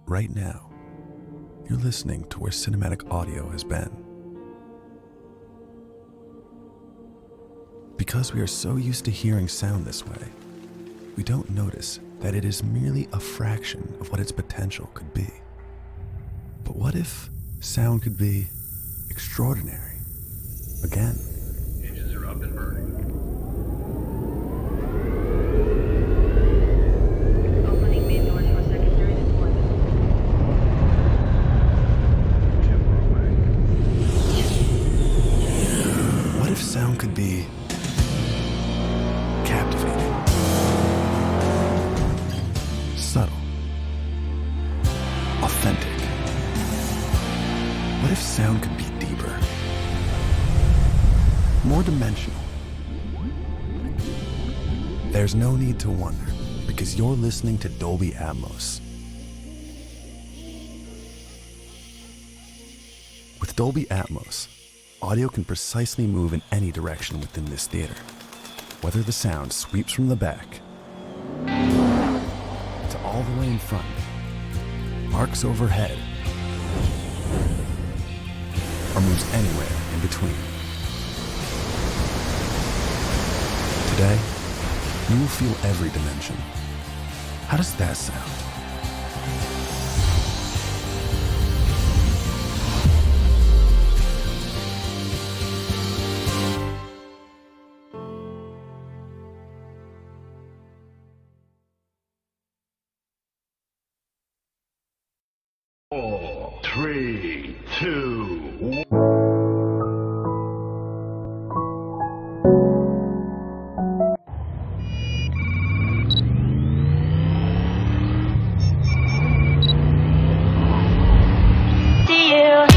right now, you're listening to where cinematic audio has been. Because we are so used to hearing sound this way, we don't notice that it is merely a fraction of what its potential could be. But what if sound could be extraordinary again? Engines are up and burning. Opening main doors for secondary deployment. Two away. What if sound could be captivating, subtle, authentic? What if sound could be deeper, more dimensional? There's no need to wonder, because you're listening to Dolby Atmos. With Dolby Atmos, audio can precisely move in any direction within this theater, whether the sound sweeps from the back to all the way in front, arcs overhead, or moves anywhere in between. Today, you will feel every dimension. How does that sound? Four, three, two, one. See you.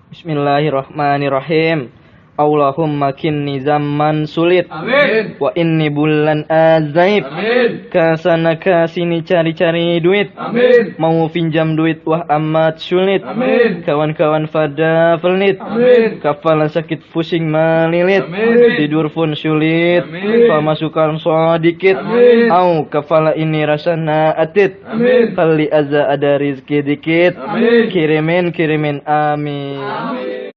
Bismillahirrahmanirrahim. Allahumma kinni zaman sulit. Amin. Wa inni bulan azaib. Amin. Kasana kasini cari-cari duit. Amin. Mau pinjam duit wah amat sulit. Amin. Kawan-kawan pada pelit. Amin. Kepala sakit pusing melilit. Amin. Tidur pun sulit. Amin. Pemasukan sedikit. Amin. Au kepala ini rasanya atit. Amin. Kali aja ada rizki dikit. Amin. Kirimin amin. Amin.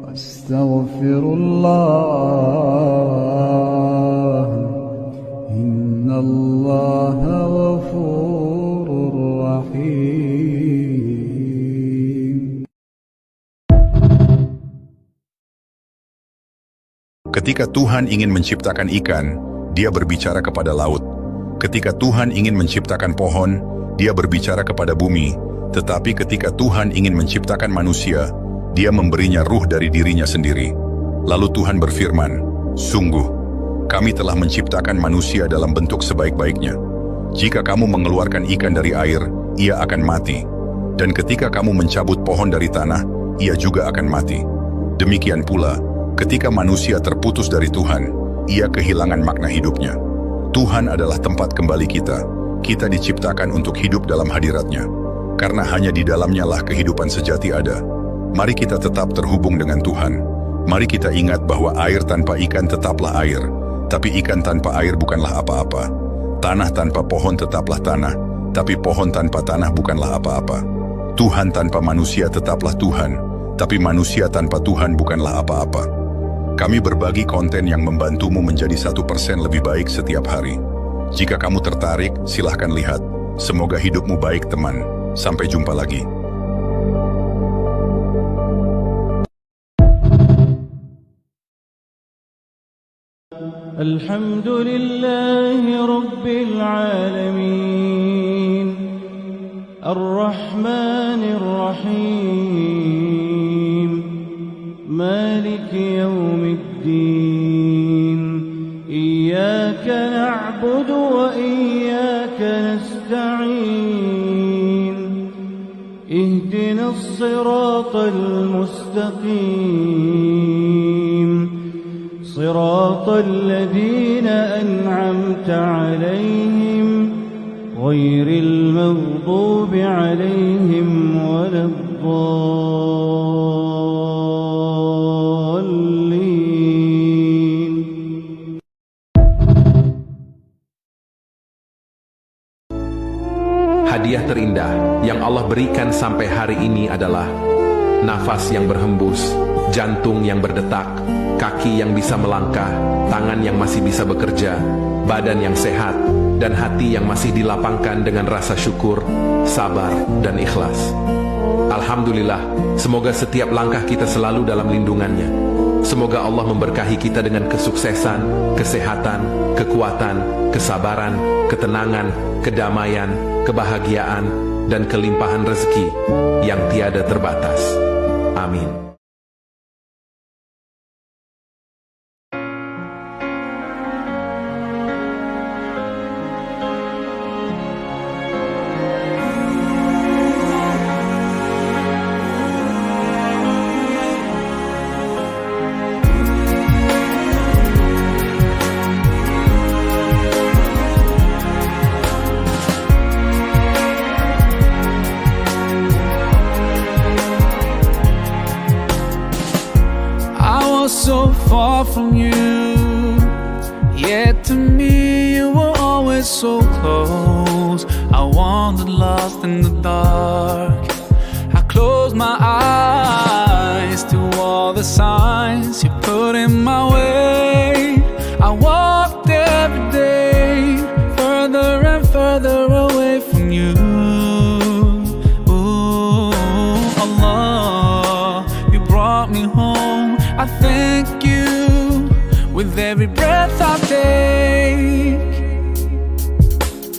أستغفر الله إن الله غفور رحيم. Ketika Tuhan ingin menciptakan ikan, Dia berbicara kepada laut. Ketika Tuhan ingin menciptakan pohon, Dia berbicara kepada bumi. Tetapi ketika Tuhan ingin menciptakan manusia, Dia memberinya ruh dari dirinya sendiri. Lalu Tuhan berfirman, "Sungguh, kami telah menciptakan manusia dalam bentuk sebaik-baiknya. Jika kamu mengeluarkan ikan dari air, ia akan mati. Dan ketika kamu mencabut pohon dari tanah, ia juga akan mati. Demikian pula, ketika manusia terputus dari Tuhan, ia kehilangan makna hidupnya." Tuhan adalah tempat kembali kita. Kita diciptakan untuk hidup dalam hadirat-Nya. Karena hanya di dalamnya lah kehidupan sejati ada. Mari kita tetap terhubung dengan Tuhan. Mari kita ingat bahwa air tanpa ikan tetaplah air, tapi ikan tanpa air bukanlah apa-apa. Tanah tanpa pohon tetaplah tanah, tapi pohon tanpa tanah bukanlah apa-apa. Tuhan tanpa manusia tetaplah Tuhan, tapi manusia tanpa Tuhan bukanlah apa-apa. Kami berbagi konten yang membantumu menjadi 1% lebih baik setiap hari. Jika kamu tertarik, silahkan lihat. Semoga hidupmu baik, teman. Sampai jumpa lagi. الحمد لله رب العالمين الرحمن الرحيم مالك يوم الدين إياك نعبد وإياك نستعين اهدنا الصراط المستقيم صراط الذين أنعمت عليهم غير المغضوب عليهم ولا الضالين. Hadiah terindah yang Allah berikan sampai hari ini adalah nafas yang berhembus, jantung yang berdetak, kaki yang bisa melangkah, tangan yang masih bisa bekerja, badan yang sehat, dan hati yang masih dilapangkan dengan rasa syukur, sabar, dan ikhlas. Alhamdulillah, semoga setiap langkah kita selalu dalam lindungannya. Semoga Allah memberkahi kita dengan kesuksesan, kesehatan, kekuatan, kesabaran, ketenangan, kedamaian, kebahagiaan, dan kelimpahan rezeki yang tiada terbatas. Amin. So far from you, yet to me you were always so close. I wandered lost in the dark. I closed my eyes to all the signs you put in my way. I walked every day further and further away from you. Ooh, Allah, you brought me home. I thank you with every breath I take.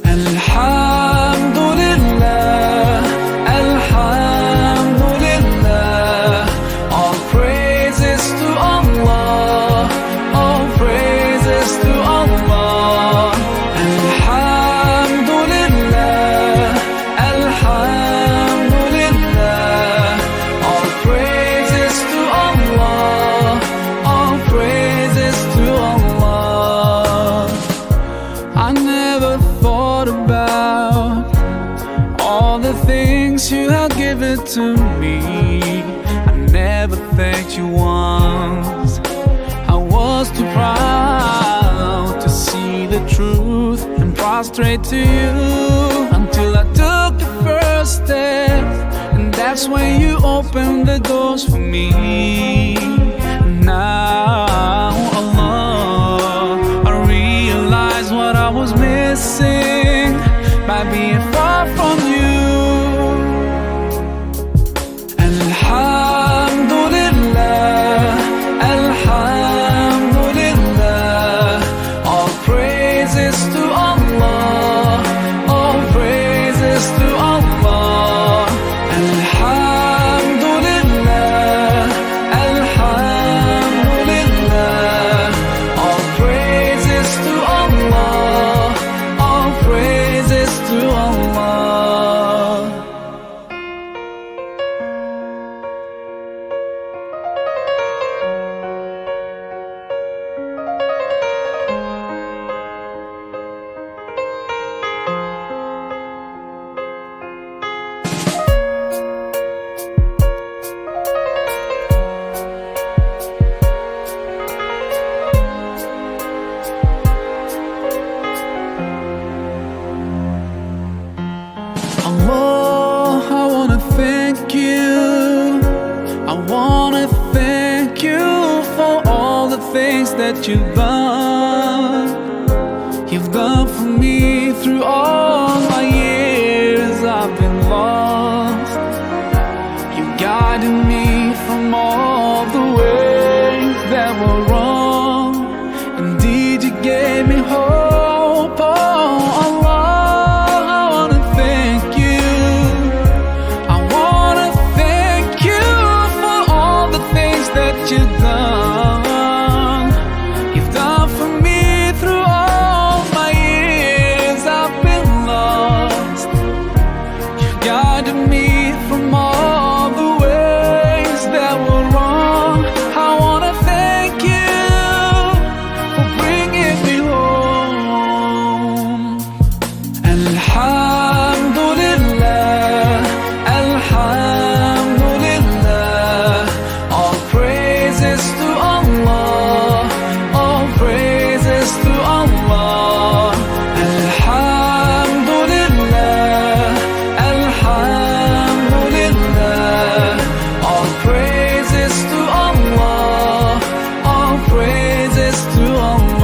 Alhamdulillah, Alhamdulillah. All praises to Allah, all praises to Allah. Alhamdulillah, Alhamdulillah. All praises to Allah, all praises to Allah. I never thought about all the things you have given to me. I never thanked you once. I was too proud to see the truth and prostrate to you until I took the first step, and that's when you opened the doors for me. Now, Allah, I realize what I was missing by being far from you. Alhamdulillah, Alhamdulillah. All praises to Allah, all praises to Allah. Alhamdulillah, Alhamdulillah. things that you've done. You've done for me through all my years I've been lost. You guided me from all the ways that were wrong. Indeed, you gave me hope. Oh Allah, I wanna thank you. I wanna thank you for all the things that you've done. You've done for me through all my years I've been lost. You guided me from all the ways that were wrong. I wanna thank you for bringing me home. Alhamdulillah, Alhamdulillah. All praises to Allah, all praises to Allah. Alhamdulillah, Alhamdulillah. All praises to Allah, all praises to Allah.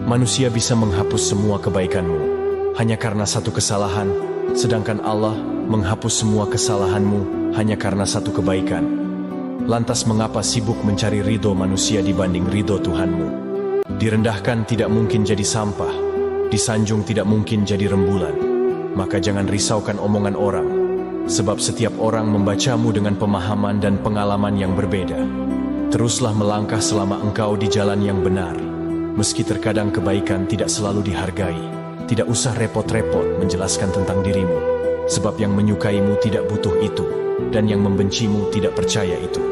Manusia bisa menghapus semua kebaikanmu hanya karena satu kesalahan, sedangkan Allah menghapus semua kesalahanmu hanya karena satu kebaikan. Lantas mengapa sibuk mencari ridho manusia dibanding ridho Tuhanmu? Direndahkan tidak mungkin jadi sampah, disanjung tidak mungkin jadi rembulan. Maka jangan risaukan omongan orang, sebab setiap orang membacamu dengan pemahaman dan pengalaman yang berbeda. Teruslah melangkah selama engkau di jalan yang benar. Meski terkadang kebaikan tidak selalu dihargai, tidak usah repot-repot menjelaskan tentang dirimu, sebab yang menyukaimu tidak butuh itu, dan yang membencimu tidak percaya itu.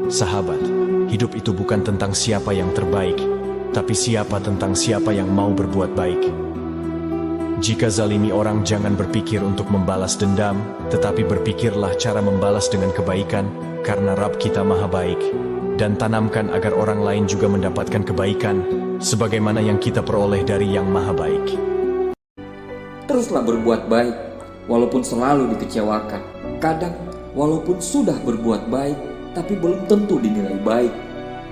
Sahabat, hidup itu bukan tentang siapa yang terbaik, tapi tentang siapa yang mau berbuat baik. Jika zalimi orang, jangan berpikir untuk membalas dendam, tetapi berpikirlah cara membalas dengan kebaikan, karena Rabb kita maha baik. Dan tanamkan agar orang lain juga mendapatkan kebaikan, sebagaimana yang kita peroleh dari yang maha baik. Teruslah berbuat baik, walaupun selalu dikecewakan. Kadang, walaupun sudah berbuat baik, tapi belum tentu dinilai baik.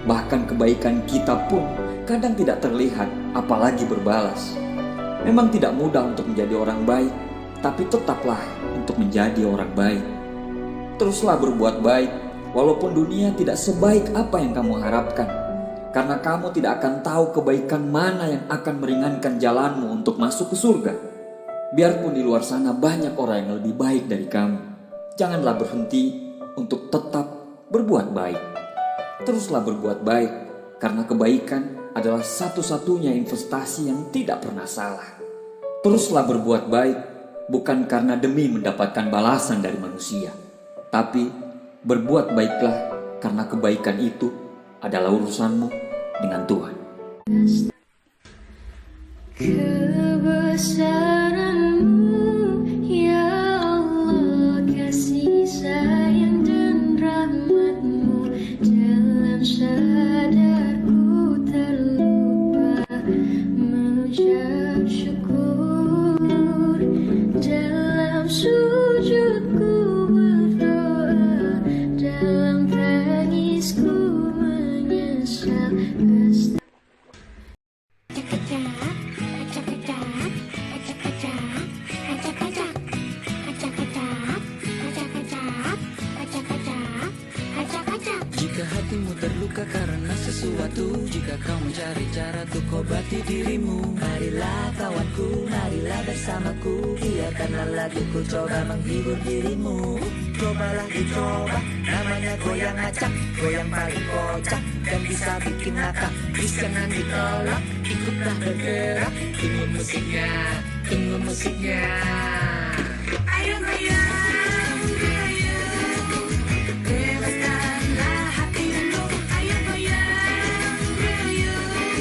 Bahkan kebaikan kita pun kadang tidak terlihat, apalagi berbalas. Memang tidak mudah untuk menjadi orang baik, tapi tetaplah untuk menjadi orang baik. Teruslah berbuat baik, walaupun dunia tidak sebaik apa yang kamu harapkan, karena kamu tidak akan tahu kebaikan mana yang akan meringankan jalanmu untuk masuk ke surga. Biarpun di luar sana banyak orang yang lebih baik dari kamu, janganlah berhenti untuk tetap berbuat baik. Teruslah berbuat baik, karena kebaikan adalah satu-satunya investasi yang tidak pernah salah. Teruslah berbuat baik, bukan karena demi mendapatkan balasan dari manusia, tapi berbuat baiklah karena kebaikan itu adalah urusanmu dengan Tuhan. Kebesaran-Mu, ya Allah, kasih sayang dan rahmat-Mu, dalam sadarku terlupa mengucap syukur, dalam sujudku berdoa, dalam tangisku menyesal. Acak-acak, acak-acak, acak-acak. hatimu terluka karena sesuatu. Jika kau mencari cara untuk obati dirimu, marilah kawanku, marilah bersamaku. Biarkanlah laguku coba menghibur dirimu. Cobalah dicoba, namanya goyang acak, goyang paling kocak dan bisa bikin ngakak. Please jangan ditolak, ikutlah bergerak. Tunggu musiknya, tunggu musiknya. Ayo goyang, goyang, bebaskanlah hatimu. Ayo goyang, goyang,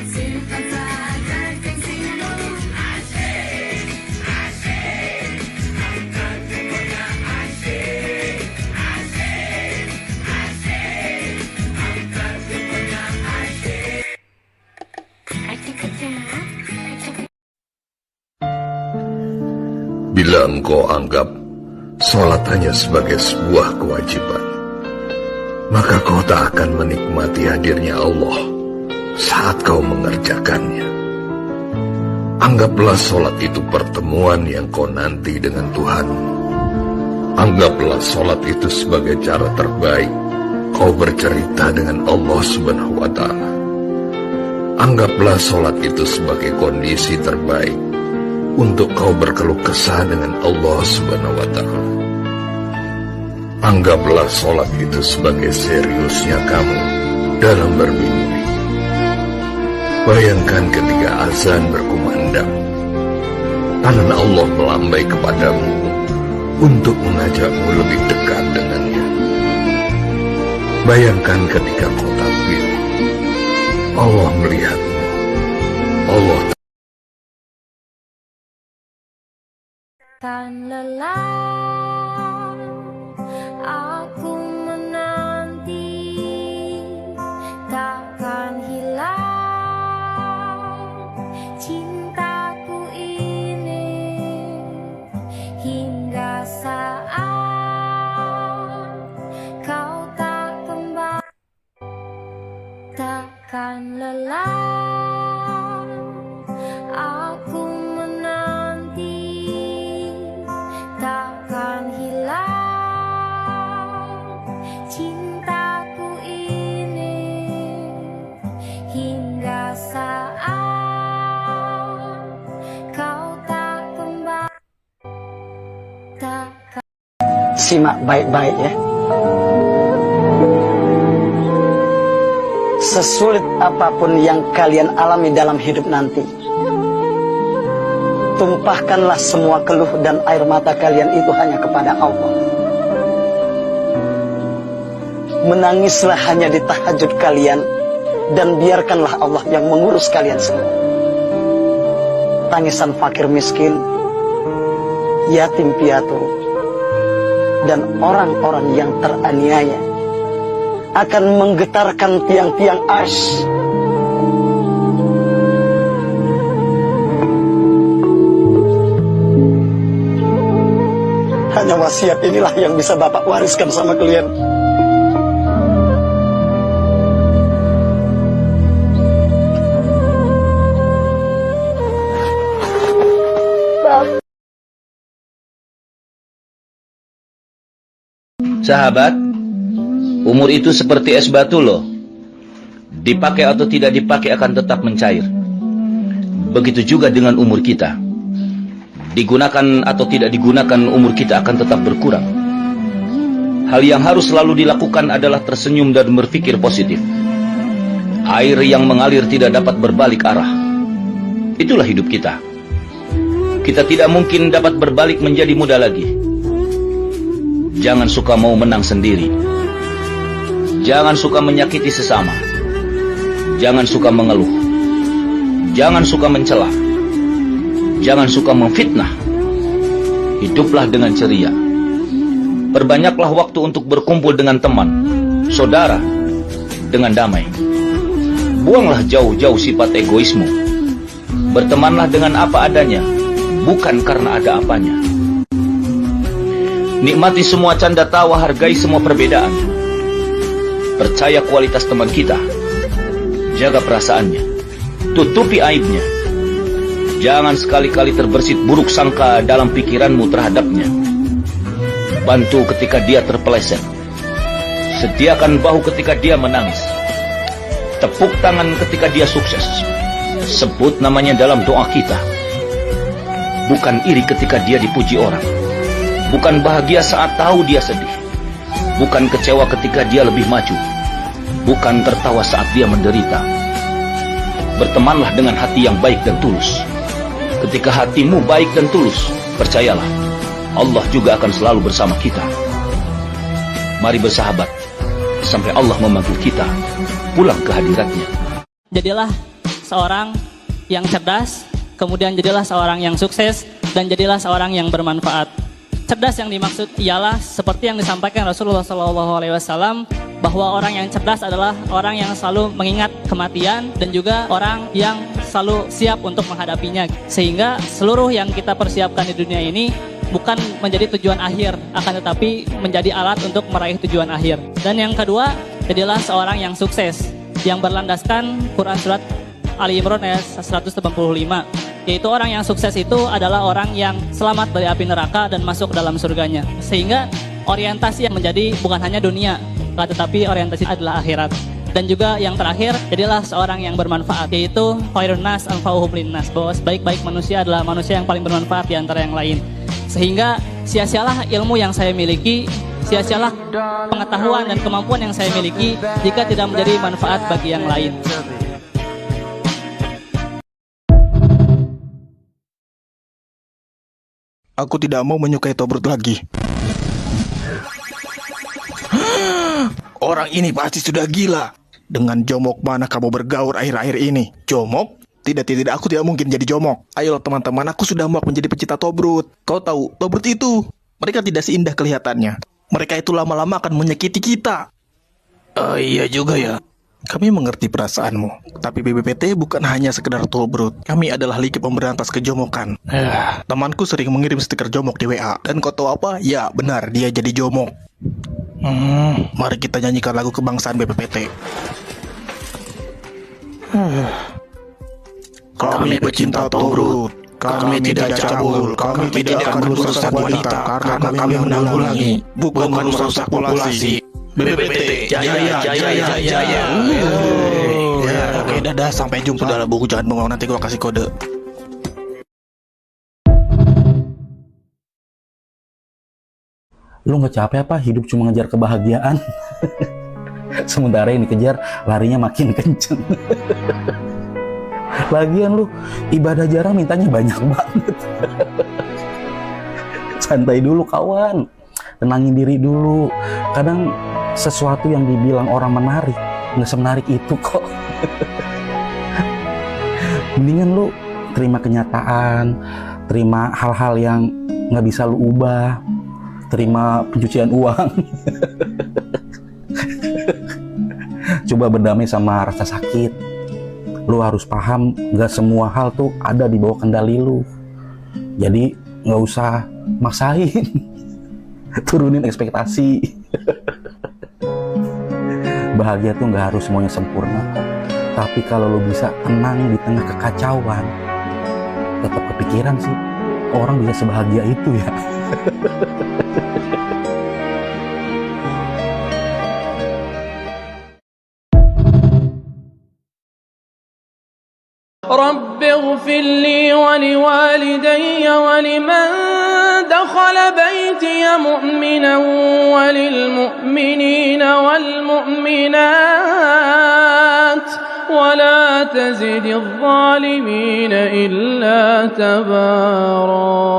simpan saja gengsimu. Asyik, asyik, angkat semuanya. Asyik, asyik, asyik, angkat semuanya. Asyik. Bila engkau anggap sholat hanya sebagai sebuah kewajiban, maka kau tak akan menikmati hadirnya Allah saat kau mengerjakannya. Anggaplah sholat itu pertemuan yang kau nanti dengan Tuhan. Anggaplah sholat itu sebagai cara terbaik kau bercerita dengan Allah Subhanahu wa Ta'ala. Anggaplah sholat itu sebagai kondisi terbaik untuk kau berkeluh kesah dengan Allah Subhanahu wa Ta'ala. Anggaplah sholat itu sebagai seriusnya kamu dalam bermimpi. Bayangkan ketika azan berkumandang, tangan Allah melambai kepadamu untuk mengajakmu lebih dekat dengannya. Bayangkan ketika kau takbir, Allah melihatmu. Allah Kan lelah aku menanti, takkan hilang cintaku ini hingga saat kau tak kembali. Takkan lelah aku menanti, takkan hilang cintaku ini hingga saat kau tak kembali. Takkan. Simak baik-baik ya. Sesulit apapun yang kalian alami dalam hidup nanti, tumpahkanlah semua keluh dan air mata kalian itu hanya kepada Allah. Menangislah hanya di tahajud kalian, dan biarkanlah Allah yang mengurus kalian semua. Tangisan fakir miskin, yatim piatu, dan orang-orang yang teraniaya akan menggetarkan tiang-tiang arsy. Hanya wasiat inilah yang bisa Bapak wariskan sama kalian. Sahabat, umur itu seperti es batu loh. Dipakai atau tidak dipakai akan tetap mencair. Begitu juga dengan umur kita. Digunakan atau tidak digunakan, umur kita akan tetap berkurang. Hal yang harus selalu dilakukan adalah tersenyum dan berpikir positif. Air yang mengalir tidak dapat berbalik arah. Itulah hidup kita. Kita tidak mungkin dapat berbalik menjadi muda lagi. Jangan suka mau menang sendiri. Jangan suka menyakiti sesama. Jangan suka mengeluh. Jangan suka mencela. Jangan suka memfitnah. Hiduplah dengan ceria. Perbanyaklah waktu untuk berkumpul dengan teman, saudara, dengan damai. Buanglah jauh-jauh sifat egoisme. Bertemanlah dengan apa adanya, bukan karena ada apanya. Nikmati semua canda tawa, hargai semua perbedaan. Percaya kualitas teman kita. Jaga perasaannya. Tutupi aibnya. Jangan sekali-kali terbersit buruk sangka dalam pikiranmu terhadapnya. Bantu ketika dia terpeleset. Sediakan bahu ketika dia menangis. Tepuk tangan ketika dia sukses. Sebut namanya dalam doa kita. Bukan iri ketika dia dipuji orang. Bukan bahagia saat tahu dia sedih. Bukan kecewa ketika dia lebih maju. Bukan tertawa saat dia menderita. Bertemanlah dengan hati yang baik dan tulus. Ketika hatimu baik dan tulus, percayalah, Allah juga akan selalu bersama kita. Mari bersahabat, sampai Allah memanggil kita pulang ke hadiratnya. Jadilah seorang yang cerdas, kemudian jadilah seorang yang sukses, dan jadilah seorang yang bermanfaat. Cerdas yang dimaksud ialah seperti yang disampaikan Rasulullah SAW, bahwa orang yang cerdas adalah orang yang selalu mengingat kematian dan juga orang yang selalu siap untuk menghadapinya. Sehingga seluruh yang kita persiapkan di dunia ini bukan menjadi tujuan akhir, akan tetapi menjadi alat untuk meraih tujuan akhir. Dan yang kedua, jadilah seorang yang sukses, yang berlandaskan Quran Surat Ali Imran ayat 185, yaitu orang yang sukses itu adalah orang yang selamat dari api neraka dan masuk dalam surganya. Sehingga orientasi yang menjadi bukan hanya dunia, tetapi orientasi adalah akhirat. Dan juga yang terakhir, jadilah seorang yang bermanfaat, yaitu khairun nas anfa'uhum linnas, bahwa sebaik-baik manusia adalah manusia yang paling bermanfaat di antara yang lain. Sehingga sia-sialah ilmu yang saya miliki, sia-sialah pengetahuan dan kemampuan yang saya miliki jika tidak menjadi manfaat bagi yang lain. Aku tidak mau menyukai Tobrut lagi. Orang ini pasti sudah gila. Dengan jomok mana kamu bergaul akhir-akhir ini? Jomok? Tidak, aku tidak mungkin jadi jomok. Ayolah teman-teman, aku sudah muak menjadi pecinta Tobrut. Kau tahu, Tobrut itu, mereka tidak seindah kelihatannya. Mereka itu lama-lama akan menyakiti kita. Iya juga ya. Kami mengerti perasaanmu, tapi BBPT bukan hanya sekedar Tobrut. Kami adalah Liga Pemberantas Kejomokan. Temanku sering mengirim stiker jomok di WA. Dan kau tahu apa? Ya, benar, dia jadi jomok. Mari kita nyanyikan lagu kebangsaan BPPT. Kami pecinta Tobrut. Kami tidak cabul. Kami tidak akan merusak wanita karena kami menanggulangi, bukan merusak populasi. BPPT, jaya. Oke, dadah, sampai jumpa. Sudahlah buku, jangan bengong, nanti gua kasih kode. Lu nggak capek apa hidup cuma ngejar kebahagiaan? Sementara yang dikejar larinya makin kenceng. Lagian lu ibadah jarang mintanya banyak banget. Santai dulu kawan, tenangin diri dulu. Kadang sesuatu yang dibilang orang menarik nggak semenarik itu kok. Mendingan lu terima kenyataan, terima hal-hal yang nggak bisa lu ubah, terima pencucian uang. Coba berdamai sama rasa sakit. Lu harus paham nggak semua hal tuh ada di bawah kendali lu. Jadi nggak usah maksain. Turunin ekspektasi. Bahagia tuh nggak harus semuanya sempurna. Tapi kalau lu bisa tenang di tengah kekacauan, tetap kepikiran sih, orang bisa sebahagia itu ya. رب اغفر لي ولوالدي ولمن دخل بيتي مؤمنا وللمؤمنين والمؤمنات ولا تزد الظالمين إلا تبارا.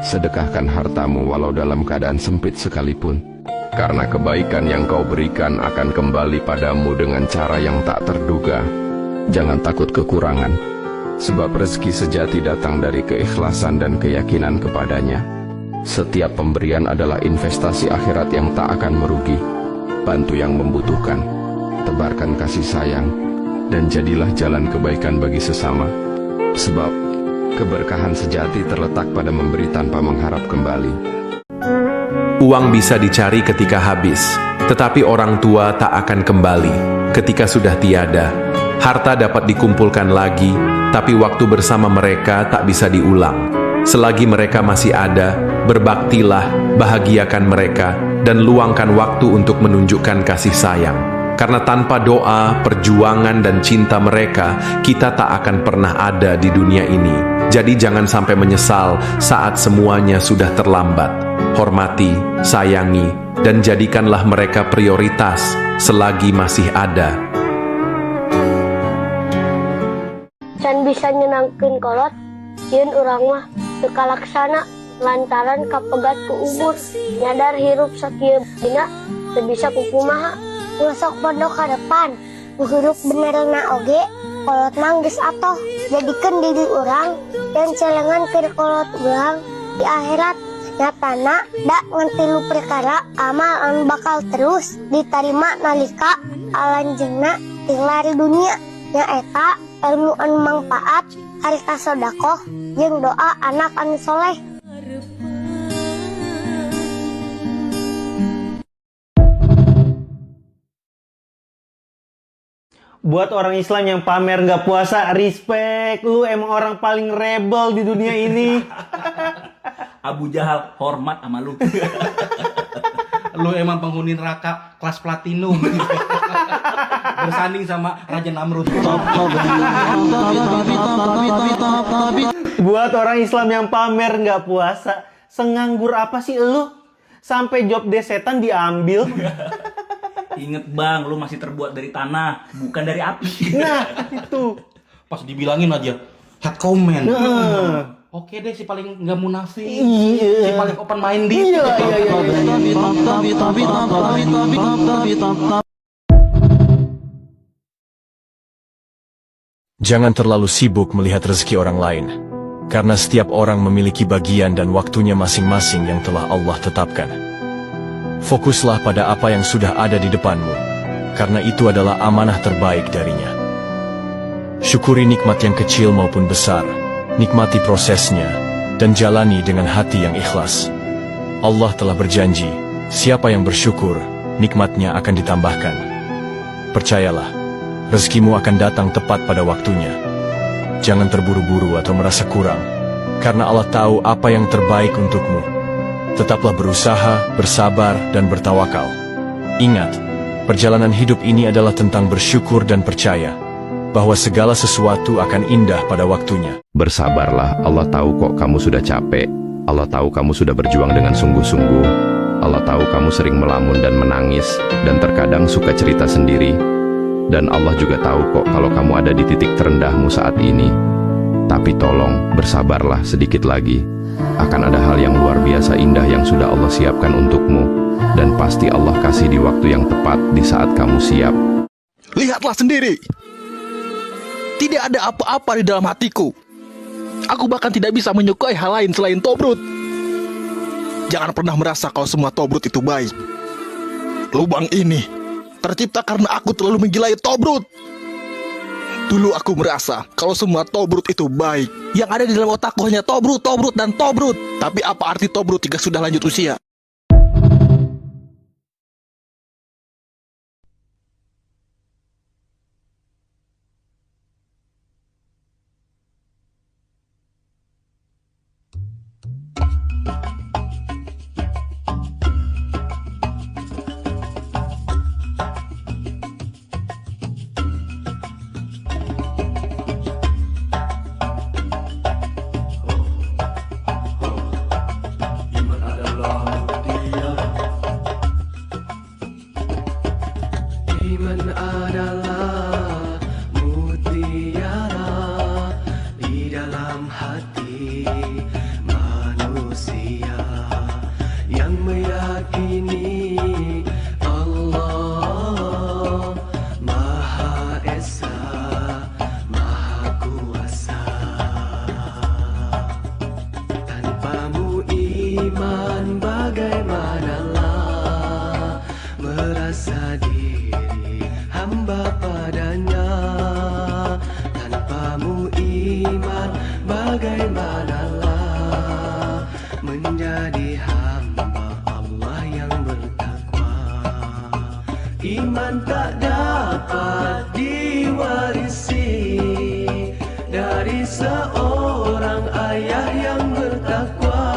Sedekahkan hartamu walau dalam keadaan sempit sekalipun, karena kebaikan yang kau berikan akan kembali padamu dengan cara yang tak terduga. Jangan takut kekurangan, sebab rezeki sejati datang dari keikhlasan dan keyakinan kepadanya. Setiap pemberian adalah investasi akhirat yang tak akan merugi. Bantu yang membutuhkan, tebarkan kasih sayang, dan jadilah jalan kebaikan bagi sesama. Sebab keberkahan sejati terletak pada memberi tanpa mengharap kembali. Uang bisa dicari ketika habis, tetapi orang tua tak akan kembali ketika sudah tiada. Harta dapat dikumpulkan lagi, tapi waktu bersama mereka tak bisa diulang. Selagi mereka masih ada, berbaktilah, bahagiakan mereka, dan luangkan waktu untuk menunjukkan kasih sayang. Karena tanpa doa, perjuangan, dan cinta mereka, kita tak akan pernah ada di dunia ini. Jadi jangan sampai menyesal saat semuanya sudah terlambat. Hormati, sayangi, dan jadikanlah mereka prioritas selagi masih ada. Can bisa nyenangkeun kolot, ieun urang mah teu kalaksana lantaran kapegat ku umur. Nyadar hirup sakieu dina teu bisa kukumaha. Ngosok pondok ka depan, hirup benerna oge, kolot mah geus atoh. Jadikeun diri urang dan celengan keur kolot urang di akhirat. Nyatana dak ngentilu perkara amal anu bakal terus ditarima nalika alanjeunna tinggal di dunia. Nyaeta ilmu anu mangpaat, harita sodakoh, jeung doa anak anu soleh. Buat orang Islam yang pamer nggak puasa, respect. Lu emang orang paling rebel di dunia ini. Abu Jahal, hormat sama lu. Lu emang penghuni neraka kelas platinum. Bersanding sama Raja Namrud. Buat orang Islam yang pamer nggak puasa, senganggur apa sih lu? Sampai job desk setan diambil. Ingat bang, lu masih terbuat dari tanah, bukan dari api. Nah, itu. Pas dibilangin aja, head comment. Oke deh, si paling nggak munafik. Si paling open minded. Jangan terlalu sibuk melihat rezeki orang lain, karena setiap orang memiliki bagian dan waktunya masing-masing yang telah Allah tetapkan. Fokuslah pada apa yang sudah ada di depanmu, karena itu adalah amanah terbaik darinya. Syukuri nikmat yang kecil maupun besar, nikmati prosesnya, dan jalani dengan hati yang ikhlas. Allah telah berjanji, siapa yang bersyukur, nikmatnya akan ditambahkan. Percayalah, rezekimu akan datang tepat pada waktunya. Jangan terburu-buru atau merasa kurang, karena Allah tahu apa yang terbaik untukmu. Tetaplah berusaha, bersabar, dan bertawakal. Ingat, perjalanan hidup ini adalah tentang bersyukur dan percaya bahwa segala sesuatu akan indah pada waktunya. Bersabarlah, Allah tahu kok kamu sudah capek. Allah tahu kamu sudah berjuang dengan sungguh-sungguh. Allah tahu kamu sering melamun dan menangis, dan terkadang suka cerita sendiri. Dan Allah juga tahu kok kalau kamu ada di titik terendahmu saat ini. Tapi tolong, bersabarlah sedikit lagi. Akan ada hal yang luar biasa indah yang sudah Allah siapkan untukmu. Dan pasti Allah kasih di waktu yang tepat di saat kamu siap. Lihatlah sendiri. Tidak ada apa-apa di dalam hatiku. Aku bahkan tidak bisa menyukai hal lain selain Tobrut. Jangan pernah merasa kalau semua Tobrut itu baik. Lubang ini tercipta karena aku terlalu menggilai Tobrut. Dulu aku merasa kalau semua Tobrut itu baik. Yang ada di dalam otakku hanya Tobrut, Tobrut, dan Tobrut. Tapi apa arti Tobrut jika sudah lanjut usia? Iman adalah mutiara di dalam hati manusia yang meyakini Allah Maha Esa, Maha Kuasa. Tanpamu iman bagaimanalah merasa diri hamba padanya. Tanpamu iman bagaimanalah menjadi hamba Allah yang bertakwa. Iman tak dapat diwarisi dari seorang ayah yang bertakwa.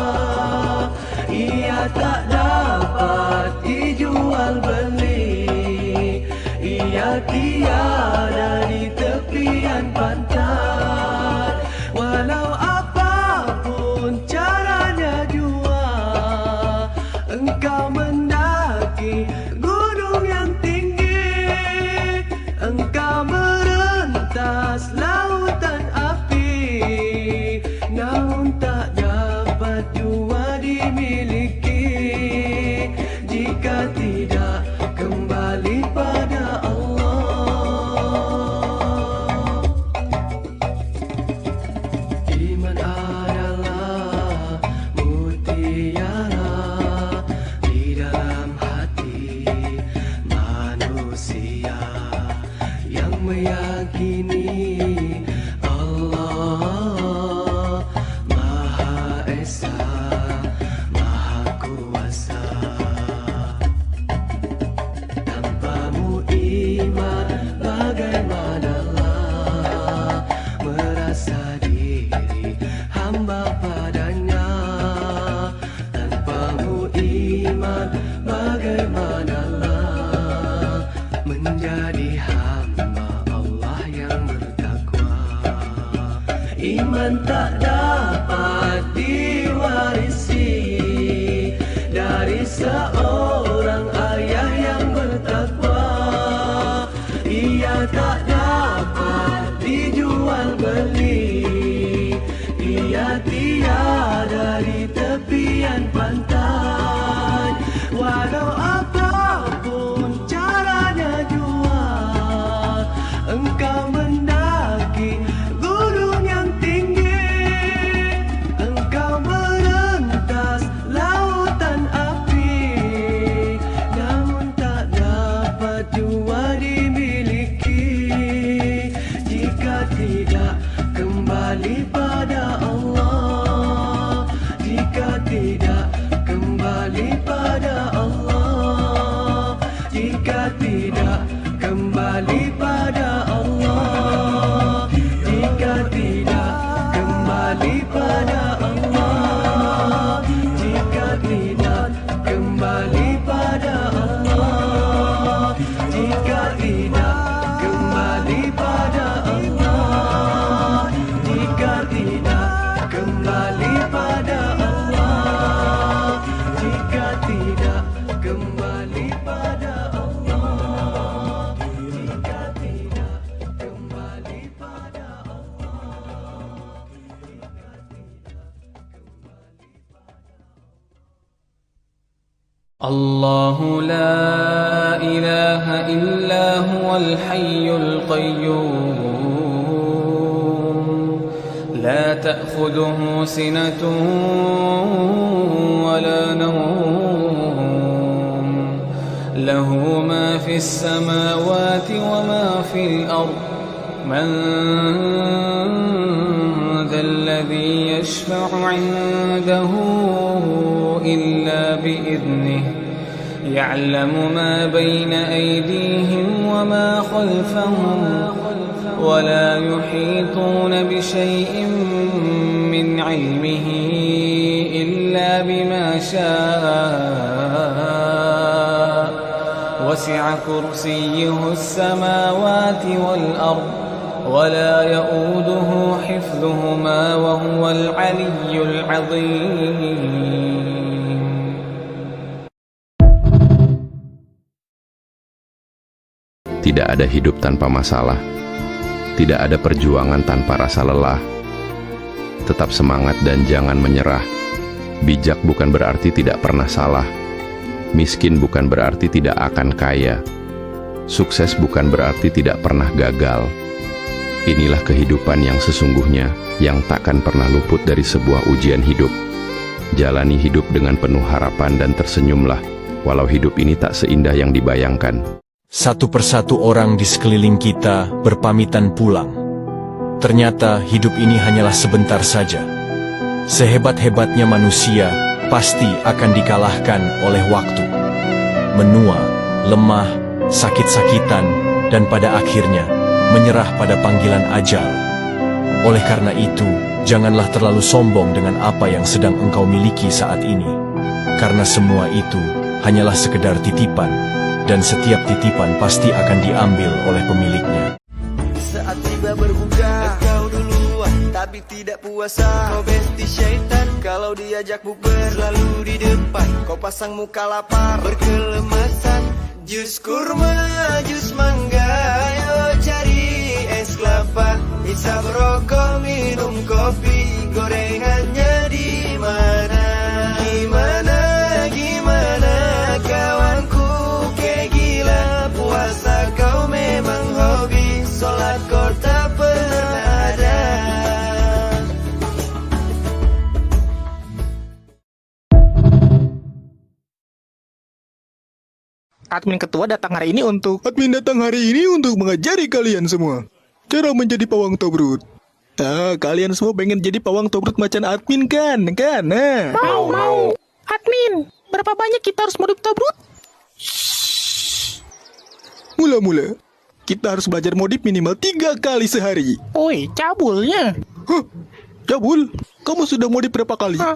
ia tak dapat dijual beli. Ia tiada di tepian pantai. Walau apapun caranya jua, engkau mendaki gunung yang tinggi, engkau merentas lautan api, namun tak dapat jua dimiliki jika tidak kembali pada Allah. Iman adalah mutiara di dalam hati manusia yang meyakini Allah Maha Esa, Maha Kuasa. Tanpamu iman bagaimanalah merasa diri hamba padanya. Tanpamu iman bagaimanalah menjadi hamba Allah yang bertakwa. Iman tak dapat diwarisi dari seorang ayah yang bertakwa. Ia tak dapat dijual beli. Ia tiada di tepian pantai. Walau apapun caranya jua, engkau mendaki gunung yang tinggi, engkau merentas lautan api, namun tak dapat jua dimiliki jika tidak kembali pada Allah. Jika tidak kembali pada Allah. Jika tidak kembali pada Allah. Jika tidak kembali pada Allah. Jika tidak kembali pada Allah. Jika tidak kembali pada Allah. Jika tidak kembali pada Allah. Jika tidak kembali pada Allah. Jika tidak kembali pada الله لا إله إلا هو الحي القيوم لا تأخذه سنة ولا نوم له ما في السماوات وما في الأرض من ذا الذي يشفع عنده إلا بإذنه يعلم ما بين أيديهم وما خلفهم ولا يحيطون بشيء من علمه إلا بما شاء وسع كرسيه السماوات والأرض ولا يؤوده حفظهما وهو العلي العظيم. Tidak ada hidup tanpa masalah. Tidak ada perjuangan tanpa rasa lelah. Tetap semangat dan jangan menyerah. Bijak bukan berarti tidak pernah salah. Miskin bukan berarti tidak akan kaya. Sukses bukan berarti tidak pernah gagal. Inilah kehidupan yang sesungguhnya, yang takkan pernah luput dari sebuah ujian hidup. Jalani hidup dengan penuh harapan dan tersenyumlah, walau hidup ini tak seindah yang dibayangkan. Satu persatu orang di sekeliling kita berpamitan pulang. Ternyata hidup ini hanyalah sebentar saja. Sehebat-hebatnya manusia pasti akan dikalahkan oleh waktu. Menua, lemah, sakit-sakitan, dan pada akhirnya menyerah pada panggilan ajal. Oleh karena itu, janganlah terlalu sombong dengan apa yang sedang engkau miliki saat ini. Karena semua itu hanyalah sekedar titipan, dan setiap titipan pasti akan diambil oleh pemiliknya. Saat tiba berbuka, kau duluan tapi tidak puasa. Kau besti syaitan kalau diajak bukber, selalu di depan. Kau pasang muka lapar, berkelemasan. Jus kurma, jus mangga, ayo cari es kelapa. Hisap rokok, minum kopi, gorengannya di mana? Gimana kawanku, kayak gila. Puasa kau memang hobi, sholat kau tak pernah ada. Admin ketua datang hari ini untuk mengajari kalian semua cara menjadi pawang tobrut. Nah, kalian semua pengen jadi pawang tobrut macan admin kan? Nah. Mau. Admin, berapa banyak kita harus modif tobrut? Mula-mula, kita harus belajar modif minimal 3 kali sehari. Oi, cabulnya. Hah? Cabul? Kamu sudah modif berapa kali? 1,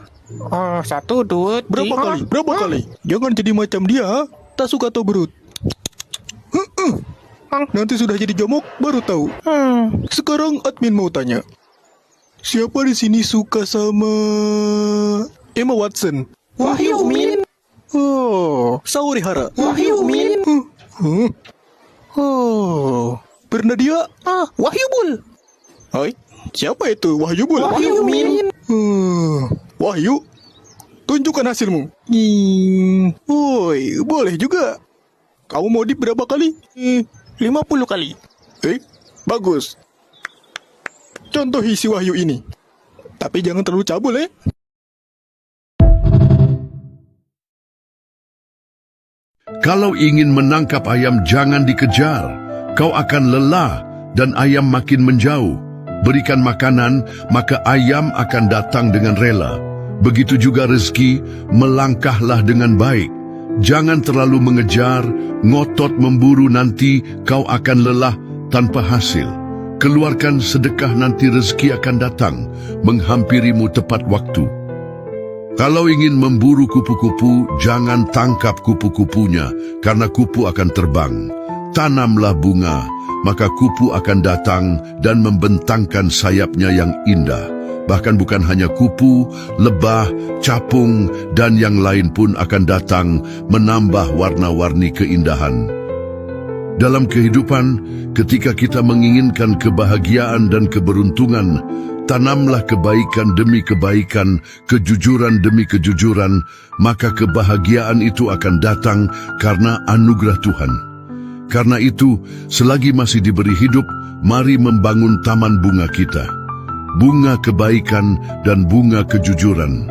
2, 3. Berapa kali? Jangan jadi macam dia, ha? Tak suka tobrut. Nanti sudah jadi jomok, baru tahu. Sekarang admin mau tanya. Siapa di sini suka sama Emma Watson? Wahyu Min. Oh, Saurihara. Wahyu Min. Oh, Bernadia. Wahyu Bul. Hai, siapa itu Wahyu Bul? Wahyu Min. Wahyu, tunjukkan hasilmu. Woi, boleh juga. Kamu modif berapa kali? 50 kali. Bagus. Contohi si Wahyu ini. Tapi jangan terlalu cabul, Kalau ingin menangkap ayam jangan dikejar. Kau akan lelah dan ayam makin menjauh. Berikan makanan, maka ayam akan datang dengan rela. Begitu juga rezeki, melangkahlah dengan baik. Jangan terlalu mengejar, ngotot memburu, nanti kau akan lelah tanpa hasil. Keluarkan sedekah, nanti rezeki akan datang, menghampirimu tepat waktu. Kalau ingin memburu kupu-kupu, jangan tangkap kupu-kupunya, karena kupu akan terbang. Tanamlah bunga, maka kupu akan datang dan membentangkan sayapnya yang indah. Bahkan bukan hanya kupu, lebah, capung, dan yang lain pun akan datang menambah warna-warni keindahan. Dalam kehidupan, ketika kita menginginkan kebahagiaan dan keberuntungan, tanamlah kebaikan demi kebaikan, kejujuran demi kejujuran, maka kebahagiaan itu akan datang karena anugerah Tuhan. Karena itu, selagi masih diberi hidup, mari membangun taman bunga kita. Bunga kebaikan dan bunga kejujuran.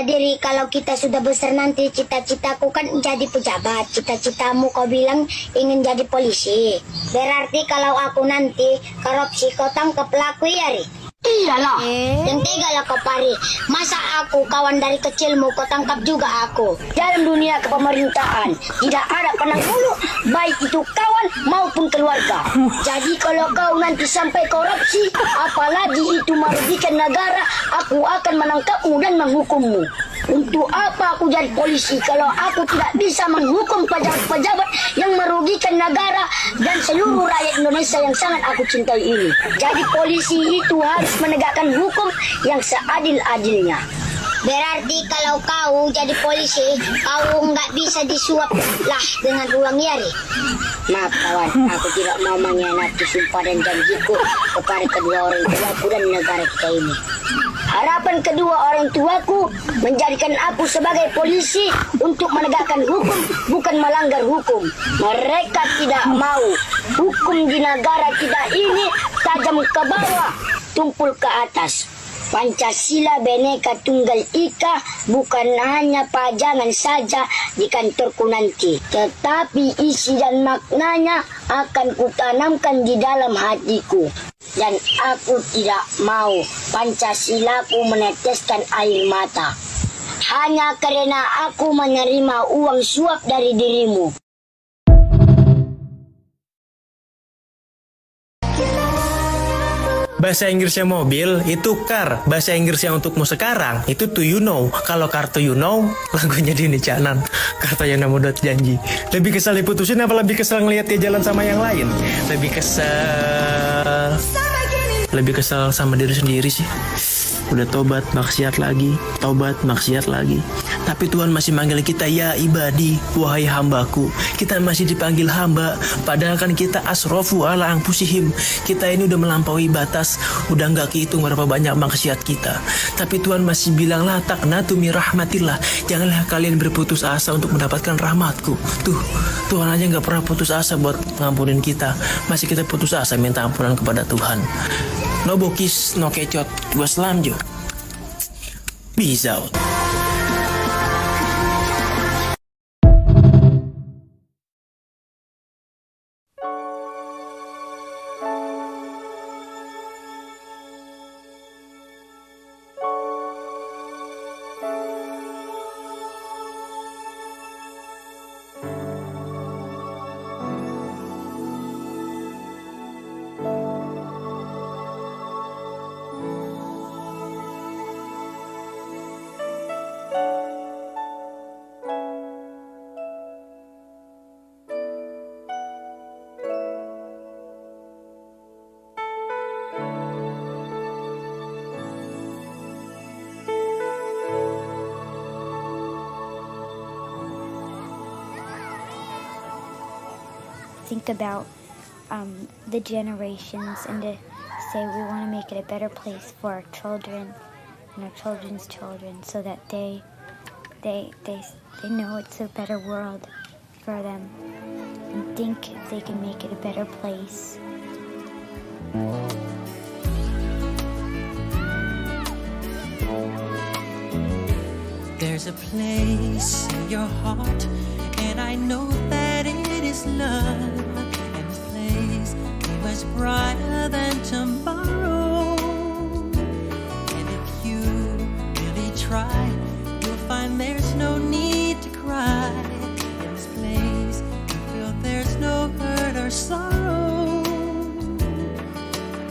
Jadi kalau kita sudah besar nanti, cita-citaku kan jadi pejabat. Cita-citamu kau bilang ingin jadi polisi. Berarti kalau aku nanti korupsi, kau tangkap pelaku ya, Ri? Iyalah, yang tegalah kau Pari. Masa aku kawan dari kecilmu kau tangkap juga aku? Dalam dunia kepemerintahan tidak ada pandang bulu, baik itu kawan maupun keluarga. Jadi kalau kau nanti sampai korupsi, apalagi itu merugikan negara, aku akan menangkapmu dan menghukummu. Untuk apa aku jadi polisi kalau aku tidak bisa menghukum pejabat-pejabat yang merugikan negara dan seluruh rakyat Indonesia yang sangat aku cintai ini. Jadi polisi itu harus menegakkan hukum yang seadil-adilnya. Berarti kalau kau jadi polisi, kau nggak bisa disuap lah dengan uang yari. Maaf kawan, aku tidak mau mengkhianati sumpah dan janjiku kepada kedua orang tuaku dan negara kita ini. Harapan kedua orang tuaku menjadikan aku sebagai polisi untuk menegakkan hukum, bukan melanggar hukum. Mereka tidak mau hukum di negara kita ini tajam ke bawah, tumpul ke atas. Pancasila Bhinneka Tunggal Ika bukan hanya pajangan saja di kantorku nanti, tetapi isi dan maknanya akan kutanamkan di dalam hatiku. Dan aku tidak mau Pancasilaku meneteskan air mata. hanya karena aku menerima uang suap dari dirimu. Bahasa Inggrisnya mobil itu car. Bahasa Inggrisnya untukmu sekarang itu to you know. Kalau car to you know, lagunya Dini Canan. Katanya Namudot janji. Lebih kesel diputusin apa lebih kesel ngeliat dia jalan sama yang lain? Lebih kesel sama diri sendiri sih. Udah tobat maksiat lagi, tobat maksiat lagi. Tapi Tuhan masih manggil kita, ya ibadi, wahai hambaku. Kita masih dipanggil hamba, padahal kan kita asrofu ala anfusihim. Kita ini udah melampaui batas, udah nggak kehitung berapa banyak maksiat kita. Tapi Tuhan masih bilang, la taqnatu min rahmatillah. Janganlah kalian berputus asa untuk mendapatkan rahmatku. Tuh, Tuhan aja nggak pernah putus asa buat ngampunin kita. Masih kita putus asa minta ampunan kepada Tuhan. No bokis, no kecot, gue selam jo. Peace out. Think about the generations and to say we want to make it a better place for our children and our children's children, so that they know it's a better world for them and think they can make it a better place. There's a place in your heart, and I know that it is love. And this place is much brighter than tomorrow. And if you really try, you'll find there's no need to cry. In this place, you feel there's no hurt or sorrow.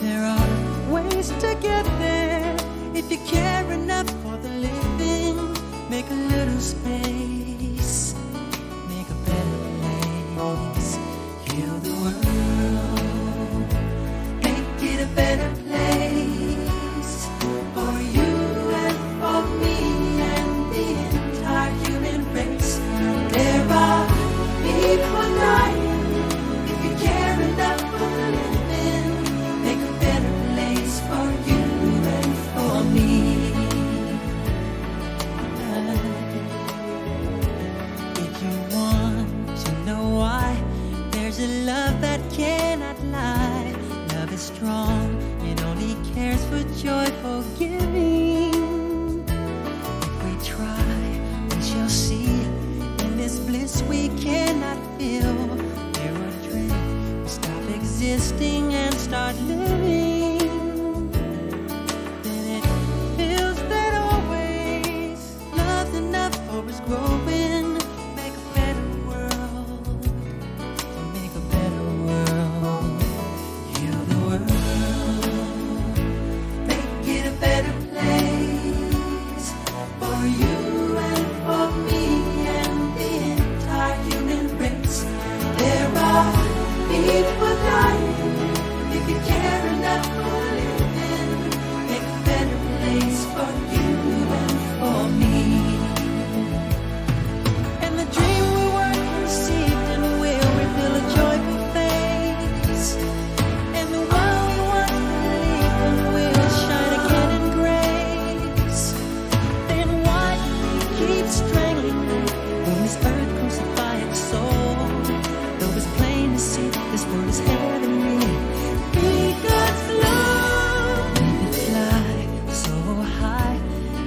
There are ways to get there if you care enough for the living. Make a little space, make a better place. Heal the world, make it a better place for you and for me and the entire human race. There are people dying. If you care enough for the living, make a better place for you and for me. There's a love that cannot lie. Love is strong, it only cares for joyful giving. If we try, we shall see. In this bliss we cannot feel. There are dreams, we stop existing and start living. Then it feels that always love's enough for us growing. Make a better world. Make a better world. Heal the world. Make it a better place for you and for me and the entire human race. There are people dying. If you care enough for living, make a better place for you and for me. And the dream we were conceived in will reveal a joyful face. And the world we once believed in will shine again in grace. Then why keep strangling me when this earth crucify its soul? Though it's plain to see this world is heavenly. Be God's love. Let it fly so high.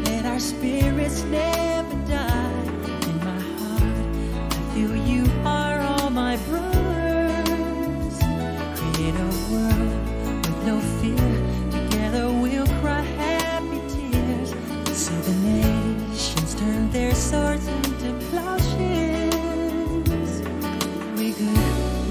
Let our spirits never die. In my heart, I feel you are all my brothers. Create a world with no fear. Together we'll cry happy tears. See the nations turn swords into plowshares. We could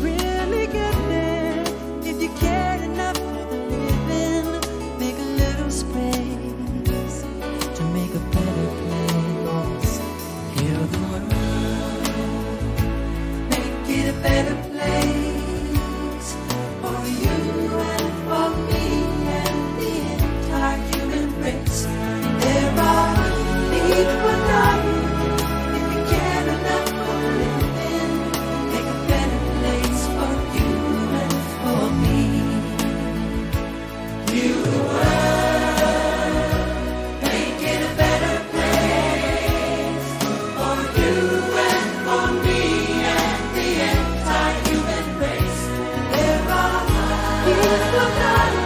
really get there if you cared enough for the living. Make a little space to make a better place. Heal the world, make it a better place for you and for me and the entire human race. There are needs for none if you care enough for living. Make a better place for you and for me. Heal the world, make it a better place for you and for me and the entire human race. There are needs for none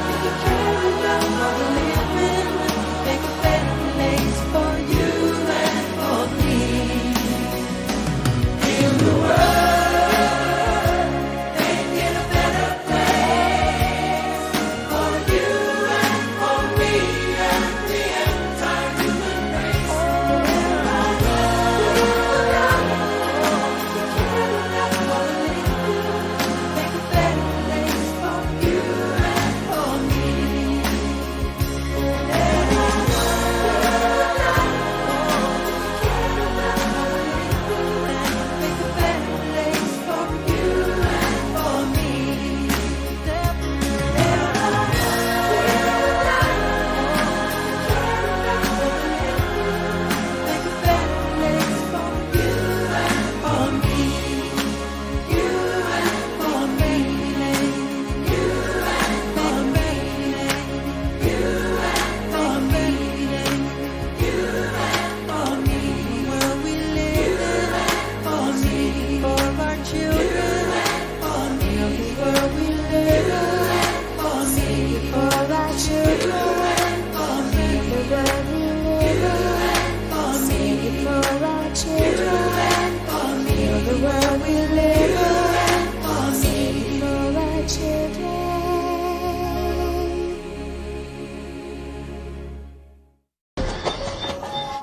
if you care enough for living. Make a better place for you and for me. Heal the world, make it a better place for you and for me and the entire human race. There are needs for none if you care enough for living. Make a better place for you and for me.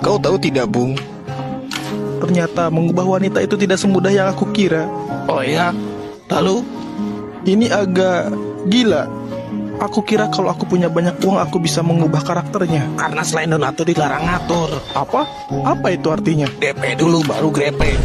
Kau tahu tidak, Bung? Ternyata mengubah wanita itu tidak semudah yang aku kira. Oh ya? Lalu? Ini agak gila. Aku kira kalau aku punya banyak uang aku bisa mengubah karakternya. Karena selain donatur dilarang ngatur. Apa? Apa itu artinya? DP dulu baru grepe.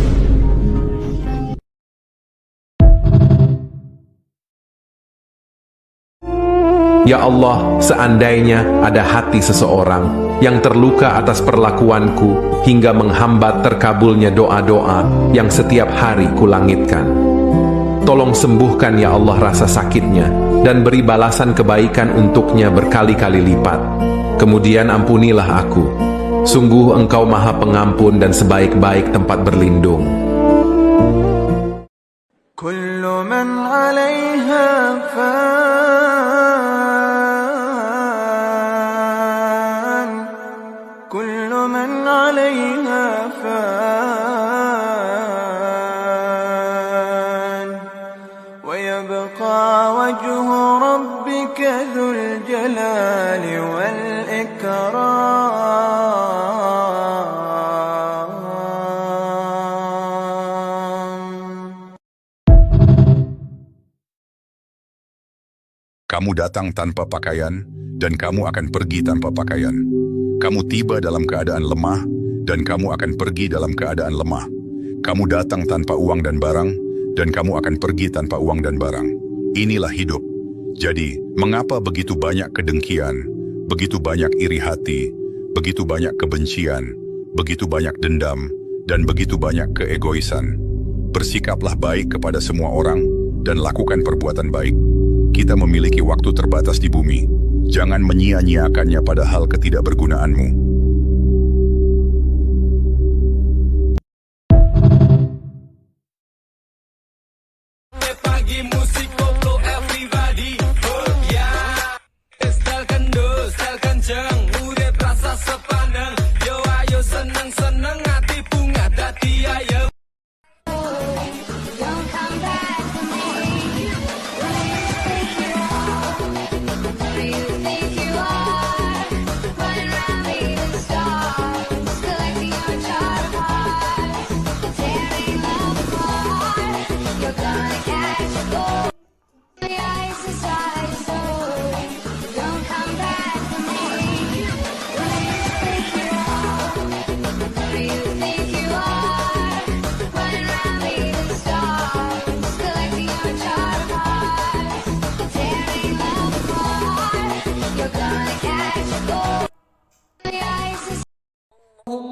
Ya Allah, seandainya ada hati seseorang yang terluka atas perlakuanku hingga menghambat terkabulnya doa-doa yang setiap hari kulangitkan. Tolong sembuhkan ya Allah rasa sakitnya dan beri balasan kebaikan untuknya berkali-kali lipat. Kemudian ampunilah aku. Sungguh Engkau Maha Pengampun dan sebaik-baik tempat berlindung. Kullu man 'alaiha fan, kullu man 'alaiha fan, wa yabqa wajhu rabbika dhul jalali wal ikram. Kamu datang tanpa pakaian, dan kamu akan pergi tanpa pakaian. Kamu tiba dalam keadaan lemah, dan kamu akan pergi dalam keadaan lemah. Kamu datang tanpa uang dan barang, dan kamu akan pergi tanpa uang dan barang. Inilah hidup. Jadi, mengapa begitu banyak kedengkian, begitu banyak iri hati, begitu banyak kebencian, begitu banyak dendam, dan begitu banyak keegoisan? Bersikaplah baik kepada semua orang, dan lakukan perbuatan baik. Kita memiliki waktu terbatas di bumi. Jangan menyia-nyiakannya pada hal ketidakbergunaanmu. Pagi musik koplo everybody. Yeah. Style kendo, style kenceng, urip rasa sepandang. Yo ayo seneng-seneng hati bunga dadi ayo. Who you think you are, running around me.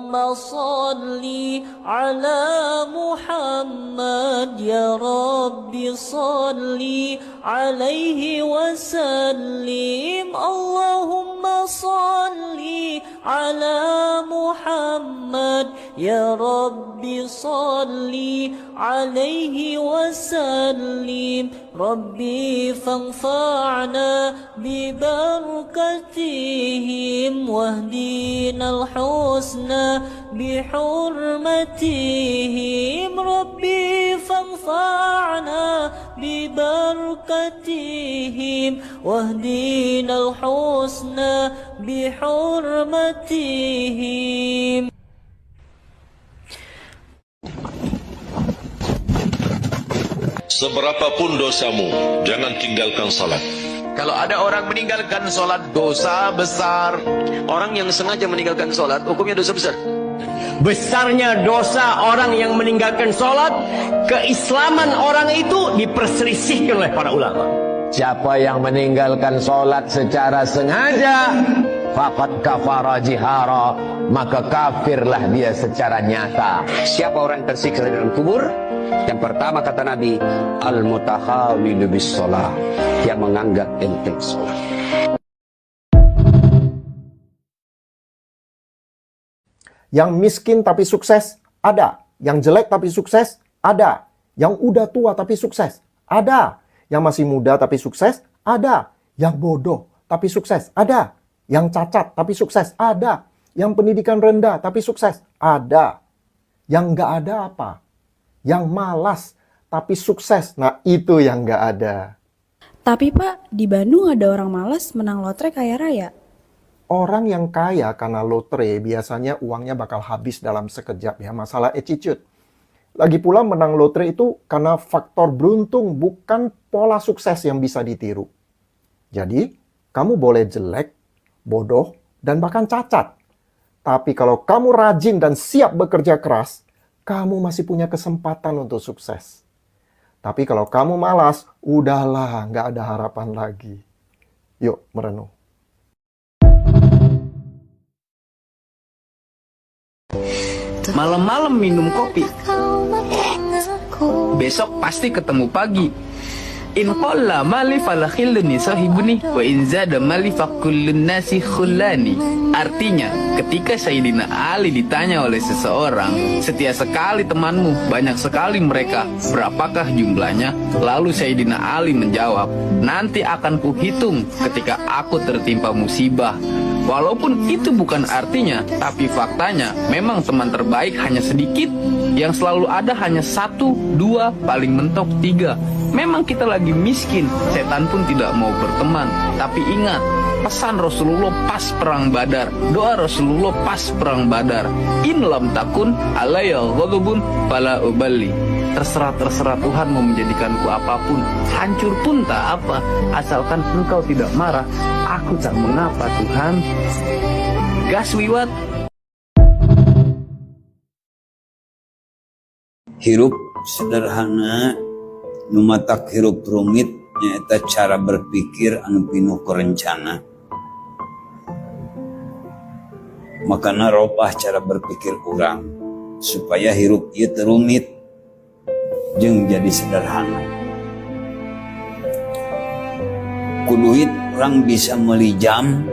Allahumma salli ala Muhammad ya Rabbi salli alaihi wasallim. Allahumma salli ala Muhammad ya Rabbi salli alaihi wasallim. Rabbi fanfa'na bi barakatihim wahdinal husna bi hurmatihim. Rabbi fanfa'na bi barakatihim wahdinal husna bi hurmatihim. Seberapapun dosamu, jangan tinggalkan salat. Kalau ada orang meninggalkan sholat, dosa besar. Orang yang sengaja meninggalkan sholat, hukumnya dosa besar. Besarnya dosa orang yang meninggalkan sholat, keislaman orang itu diperselisihkan oleh para ulama. Siapa yang meninggalkan sholat secara sengaja, faqad kafara jihara, maka kafirlah dia secara nyata. Siapa orang yang tersiksa di dalam kubur? Yang pertama kata Nabi, al-mutakhawilu bis sholat, yang menganggap enteng sholat. Yang miskin tapi sukses, ada. Yang jelek tapi sukses, ada. Yang udah tua tapi sukses, ada. Yang masih muda tapi sukses, ada. Yang bodoh tapi sukses, ada. Yang cacat tapi sukses, ada. Yang pendidikan rendah tapi sukses, ada. Yang nggak ada apa? Yang malas tapi sukses, nah itu yang nggak ada. Tapi Pak, di Bandung ada orang malas menang lotre kaya raya. Orang yang kaya karena lotre biasanya uangnya bakal habis dalam sekejap ya, masalah attitude. Lagi pula menang lotre itu karena faktor beruntung, bukan pola sukses yang bisa ditiru. Jadi, kamu boleh jelek, bodoh, dan bahkan cacat. Tapi kalau kamu rajin dan siap bekerja keras, kamu masih punya kesempatan untuk sukses. Tapi kalau kamu malas, udahlah, nggak ada harapan lagi. Yuk, merenung. Malam-malam minum kopi, besok pasti ketemu pagi. In qalla mali falakhilni sahibuni wa in zada mali fakullun nasi khullani. Artinya, ketika Sayyidina Ali ditanya oleh seseorang, setia sekali temanmu, banyak sekali mereka, berapakah jumlahnya? Lalu Sayyidina Ali menjawab, nanti akan kuhitung ketika aku tertimpa musibah. Walaupun itu bukan artinya, tapi faktanya memang teman terbaik hanya sedikit. Yang selalu ada hanya 1, 2, paling mentok 3. Memang kita lagi miskin, setan pun tidak mau berteman. Tapi ingat, pesan Rasulullah pas perang Badar, doa Rasulullah pas perang Badar, in lam takun alayya ghadabun fala ubali. Terserah Tuhan mau menjadikanku apapun, hancur pun tak apa, asalkan engkau tidak marah, aku tak mengapa Tuhan. Gas wiwat. Hirup sederhana numatak hirup rumit nyaeta cara berpikir anu pinuh ku rencana. Makana ropah cara berpikir urang supaya hirup ieu teu rumit jeung jadi sederhana. Ku duit urang bisa meuli jam,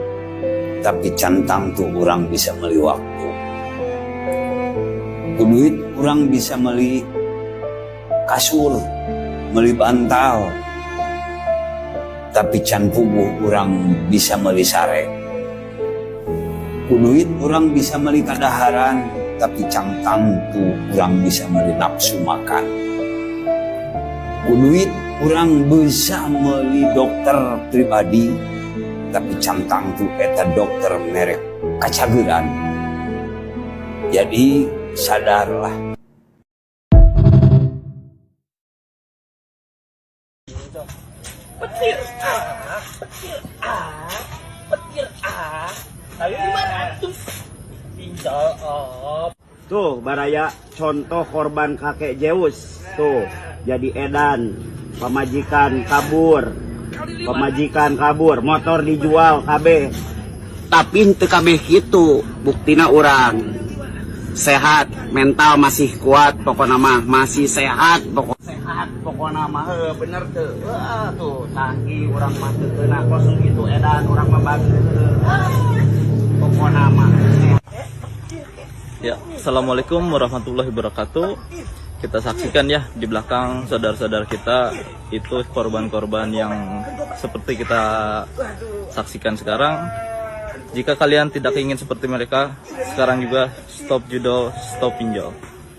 tapi cantang tuh urang bisa meuli waktu. Ku duit urang bisa meuli kasur, meuli bantal, tapi can puguh urang bisa meuli sare. Ku duit urang bisa meuli kadaharan, tapi cangtang tu urang bisa meuli nafsu makan. Ku duit urang bisa meuli dokter pribadi, tapi cangtang tu eta dokter merek kacageran. Jadi sadarlah. Petir A 500 pinjol op. Tuh Baraya, contoh korban kakek Zeus. Tuh jadi edan, pemajikan kabur, motor dijual KB. Tapi teu kabeh kitu, buktina urang sehat, mental masih kuat, pokoknya mah masih sehat, pokoknya mah bener tuh. Tuh tangki orang mah teu kena kosong gitu edan orang mah bagus. Pokoknya mah sehat. Ya, Assalamualaikum warahmatullahi wabarakatuh. Kita saksikan ya di belakang saudara-saudara kita itu korban-korban yang seperti kita saksikan sekarang. Jika kalian tidak ingin seperti mereka, sekarang juga stop judo, stop pinjol.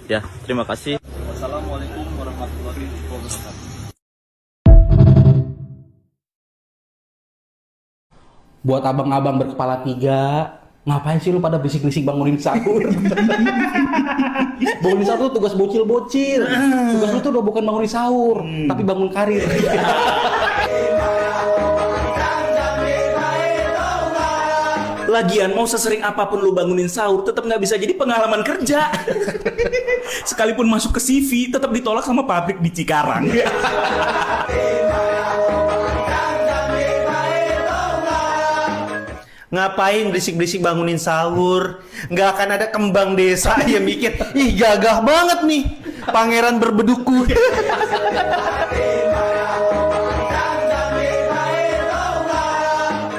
Ya, terima kasih. Wassalamualaikum warahmatullahi wabarakatuh. Buat abang-abang berkepala 3, ngapain sih lu pada bisik-bisik bangunin sahur? Bangunin sahur tuh tugas bocil-bocil. Tugas lu tuh udah bukan bangunin sahur, tapi bangun karir. Lagian mau sesering apapun lu bangunin sahur, tetap nggak bisa jadi pengalaman kerja. Sekalipun masuk ke CV, tetap ditolak sama pabrik di Cikarang. Ngapain berisik-berisik bangunin sahur? Nggak akan ada kembang desa yang mikir, ih gagah banget nih, pangeran berbeduku.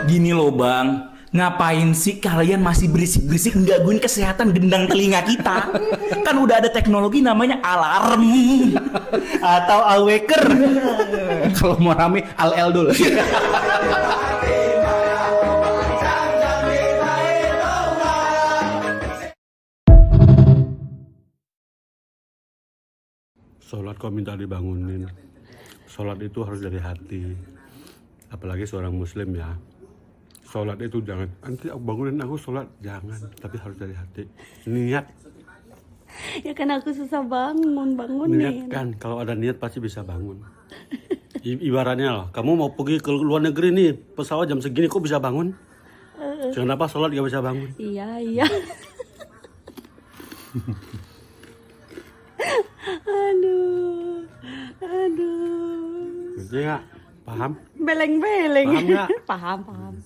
Gini loh bang, ngapain sih kalian masih berisik-berisik nggaguin kesehatan gendang telinga kita? Kan udah ada teknologi namanya alarm atau awaker. Kalau mau rame, al-eldul. Sholat kok minta dibangunin. Sholat itu harus dari hati. Apalagi seorang muslim ya. Sholat itu jangan, nanti aku bangunin aku sholat. Jangan, tapi harus dari hati. Niat. Ya kan aku susah bangunin. Niat kan, kalau ada niat pasti bisa bangun. Ibaratnya loh, kamu mau pergi ke luar negeri nih, pesawat jam segini kok bisa bangun? Kenapa sholat gak bisa bangun? Iya. Aduh. Ngerti gak? Paham? Beleng-beleng. Paham gak? Paham.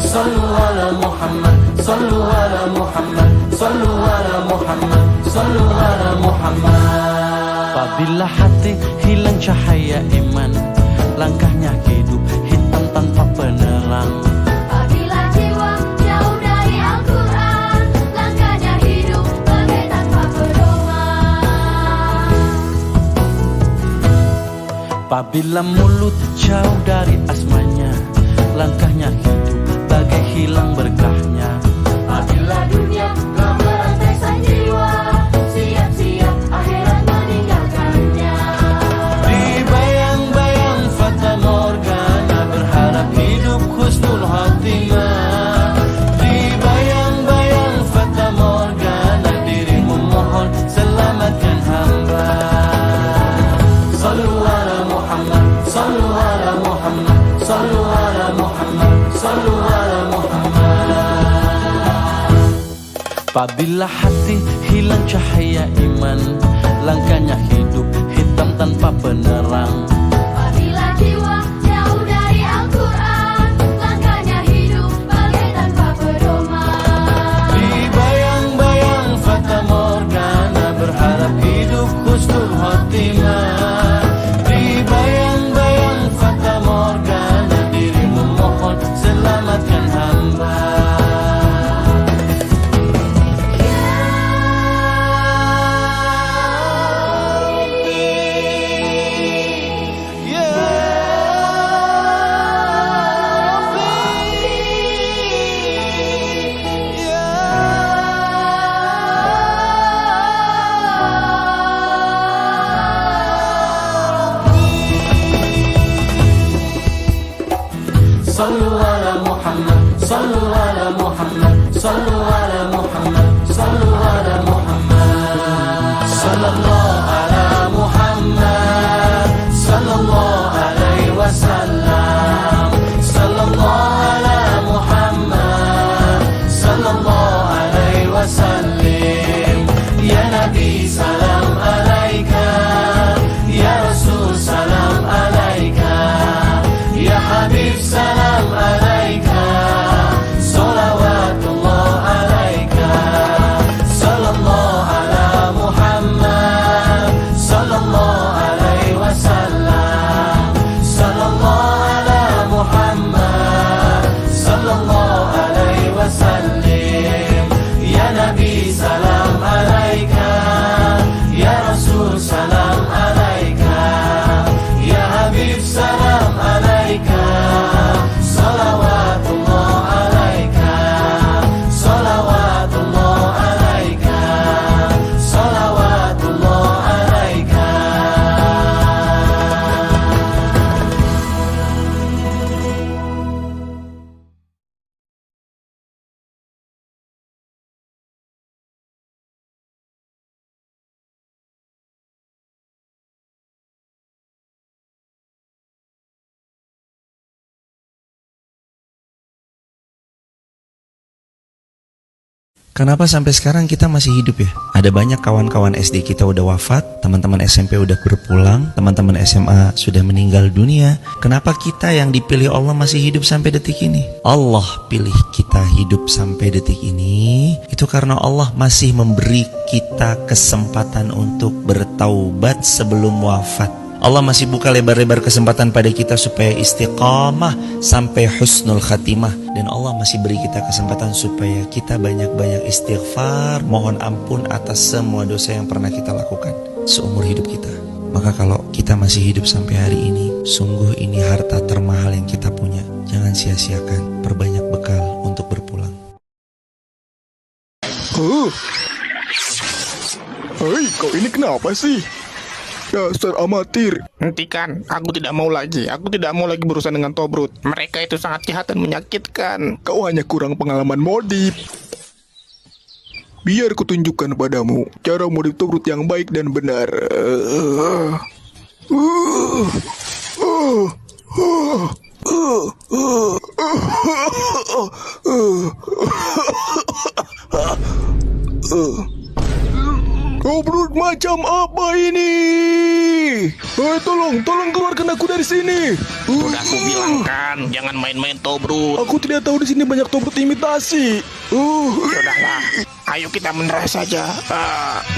Sallu ala Muhammad, sallu ala Muhammad, sallu ala Muhammad, sallu ala Muhammad. Apabila hati hilang cahaya iman, langkahnya hidup hitam tanpa penerang. Apabila jiwa jauh dari Al-Quran, langkahnya hidup bagai tanpa pedoman. Apabila mulut jauh dari asmanya, langkahnya hidup bagai hilang berkahnya. Apabila dunia kau merantai sang jiwa, siap-siap akhirat meninggalkannya. Di bayang-bayang fata morgana, berharap hidup husnul khatimah. Di bayang-bayang fata morgana, dirimu mohon selamatkan hamba. Sallu ala Muhammad, sallu ala Muhammad, sallu ala Muhammad, sallu ala Muhammad. Apabila hati hilang cahaya iman, langkahnya hidup hitam tanpa penerang. Apabila jiwa jauh dari Al-Quran, langkahnya hidup bagai tanpa pedoman. Di bayang-bayang fata morgana, berharap hidup husnul khatimah. Di bayang-bayang fata morgana, dirimu mohon selamatkan hamba. Kenapa sampai sekarang kita masih hidup ya? Ada banyak kawan-kawan SD kita udah wafat, teman-teman SMP udah berpulang, teman-teman SMA sudah meninggal dunia. Kenapa kita yang dipilih Allah masih hidup sampai detik ini? Allah pilih kita hidup sampai detik ini, itu karena Allah masih memberi kita kesempatan untuk bertaubat sebelum wafat. Allah masih buka lebar-lebar kesempatan pada kita supaya istiqamah sampai husnul khatimah. Dan Allah masih beri kita kesempatan supaya kita banyak-banyak istighfar, mohon ampun atas semua dosa yang pernah kita lakukan seumur hidup kita. Maka kalau kita masih hidup sampai hari ini, sungguh ini harta termahal yang kita punya. Jangan sia-siakan, perbanyak bekal untuk berpulang. Hei, kau ini kenapa sih? Dasar amatir. Hentikan, aku tidak mau lagi. Aku tidak mau lagi berurusan dengan Tobrut. Mereka itu sangat jahat dan menyakitkan. Kau hanya kurang pengalaman modif. Biar kutunjukkan padamu cara modif Tobrut yang baik dan benar. Tobrut macam apa ini? Tolong keluarkan aku dari sini. Sudah aku bilang kan, jangan main-main Tobrut. Aku tidak tahu di sini banyak Tobrut imitasi. Sudahlah, ayo kita menyerah saja.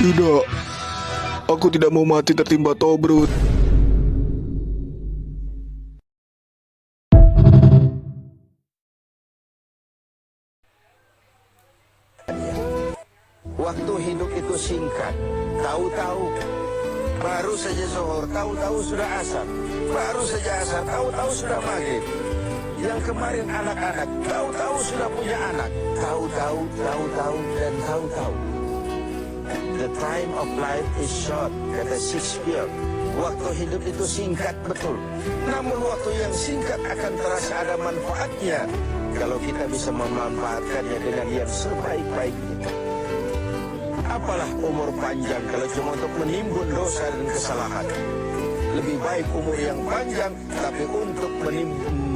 Tidak, aku tidak mau mati tertimpa Tobrut. Waktu hidup itu singkat. Tahu-tahu baru saja zuhur, tahu-tahu sudah asar. Baru saja asar, tahu-tahu sudah maghrib. Yang kemarin anak-anak, tahu-tahu sudah punya anak. Tahu-tahu, dan tahu-tahu. The time of life is short, kata Shakespeare. Waktu hidup itu singkat betul. Namun waktu yang singkat akan terasa ada manfaatnya kalau kita bisa memanfaatkannya dengan yang sebaik-baiknya. Apalah umur panjang kalau cuma untuk menimbun dosa dan kesalahan. Lebih baik umur yang panjang tapi untuk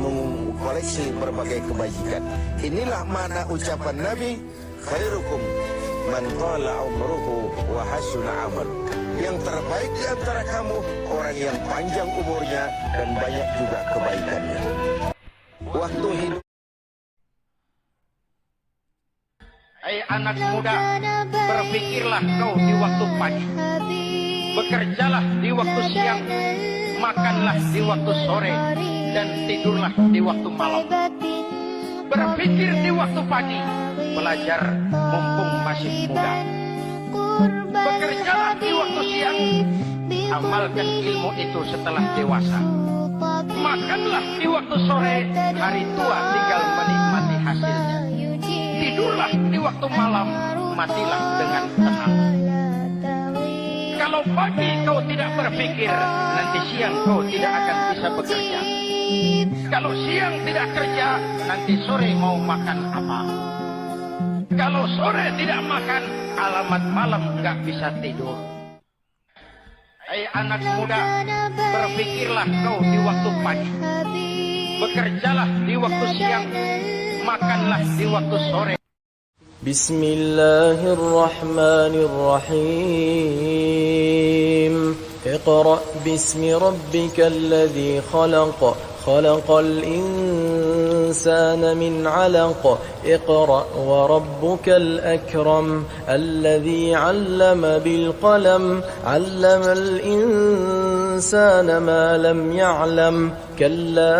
mengkoleksi berbagai kebajikan. Inilah makna ucapan Nabi, khairukum man tala umruhu wa hasuna amal. Yang terbaik di antara kamu orang yang panjang umurnya dan banyak juga kebaikannya. Waktu hidup. Hai anak muda, berpikirlah kau di waktu pagi, bekerjalah di waktu siang, makanlah di waktu sore, dan tidurlah di waktu malam. Berpikir di waktu pagi, belajar mumpung masih muda. Bekerjalah di waktu siang, amalkan ilmu itu setelah dewasa. Makanlah di waktu sore, hari tua tinggal menikmati hasilnya. Tidurlah di waktu malam, matilah dengan tenang. Kalau pagi kau tidak berpikir, nanti siang kau tidak akan bisa bekerja. Kalau siang tidak kerja, nanti sore mau makan apa? Kalau sore tidak makan, alamat malam nggak bisa tidur. Hai anak muda, berpikirlah kau di waktu pagi, bekerjalah di waktu siang, makanlah di waktu sore. Bismillahirrahmanirrahim. Iqra bismi rabbikal ladzi khalaq. Khalaqal insana min 'alaq. Iqra wa rabbukal akram. Alladzi 'allama bil qalam. 'Allamal insana ma lam ya'lam. Kalla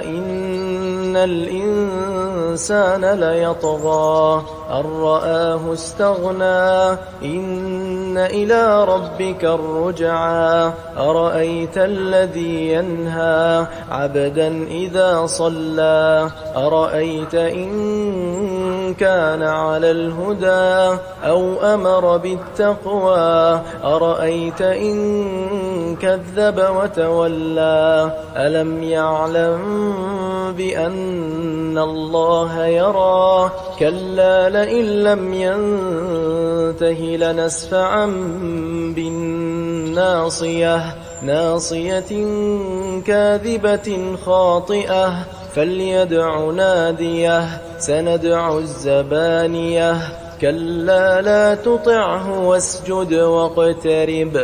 innal insana layatgha an ra'ahu istaghna. Inna ila rabbika ar-ruj'a. Ara'ayta alladhi yanha 'abdan idha shalla. Ara'ayta in kana 'ala al-huda aw amara bit-taqwa. Ara'ayta in kadzdzaba wa tawalla. Alam ya'lam bi anna Allah yara. Kalla la'in lam yantahi lanasfa'an bin-nasiyah. Nasiyatin kadhibatin khati'ah. فليدع ناديه سندع الزبانية كلا لا تطعه واسجد واقترب.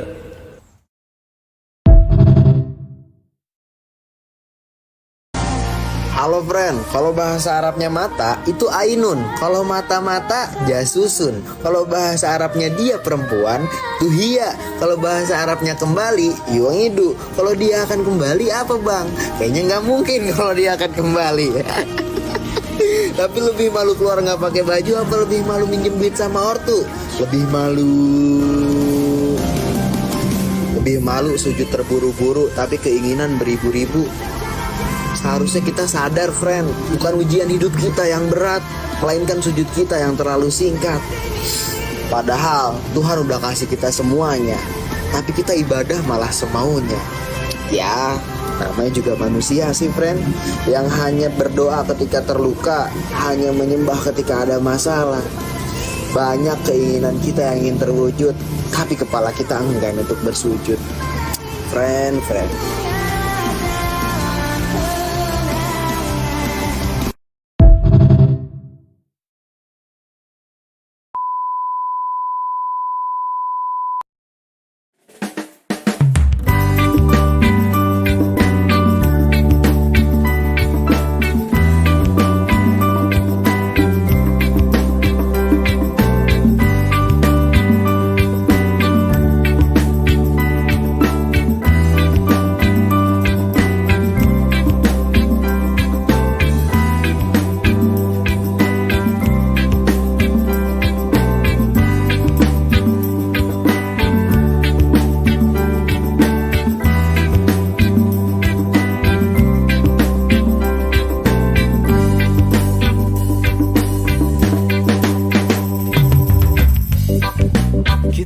Halo friend, kalau bahasa Arabnya mata itu ainun, kalau mata-mata jasusun, kalau bahasa Arabnya dia perempuan tuh hiya, kalau bahasa Arabnya kembali yuangidu. Kalau dia akan kembali apa bang? Kayaknya nggak mungkin kalau dia akan kembali. Tapi lebih malu keluar nggak pakai baju apa lebih malu minjem duit sama ortu? Lebih malu sujud terburu-buru tapi keinginan beribu-ribu. Seharusnya kita sadar friend, bukan ujian hidup kita yang berat, melainkan sujud kita yang terlalu singkat. Padahal Tuhan udah kasih kita semuanya, tapi kita ibadah malah semaunya. Ya, namanya juga manusia sih friend, yang hanya berdoa ketika terluka, hanya menyembah ketika ada masalah. Banyak keinginan kita yang ingin terwujud, tapi kepala kita enggan untuk bersujud. Friend.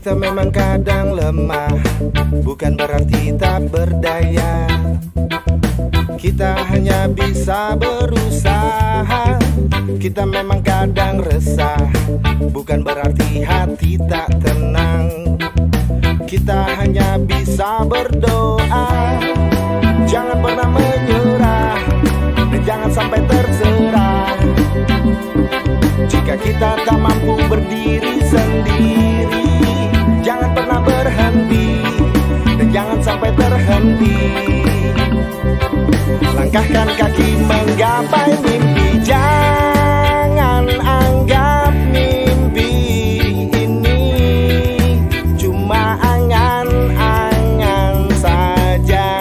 Kita memang kadang lemah, bukan berarti tak berdaya. Kita hanya bisa berusaha. Kita memang kadang resah, bukan berarti hati tak tenang. Kita hanya bisa berdoa. Jangan pernah menyerah, dan jangan sampai terserah. Jika kita tak mampu berdiri sendiri, jangan pernah berhenti, dan jangan sampai terhenti. Langkahkan kaki menggapai mimpi. Jangan anggap mimpi ini cuma angan-angan saja.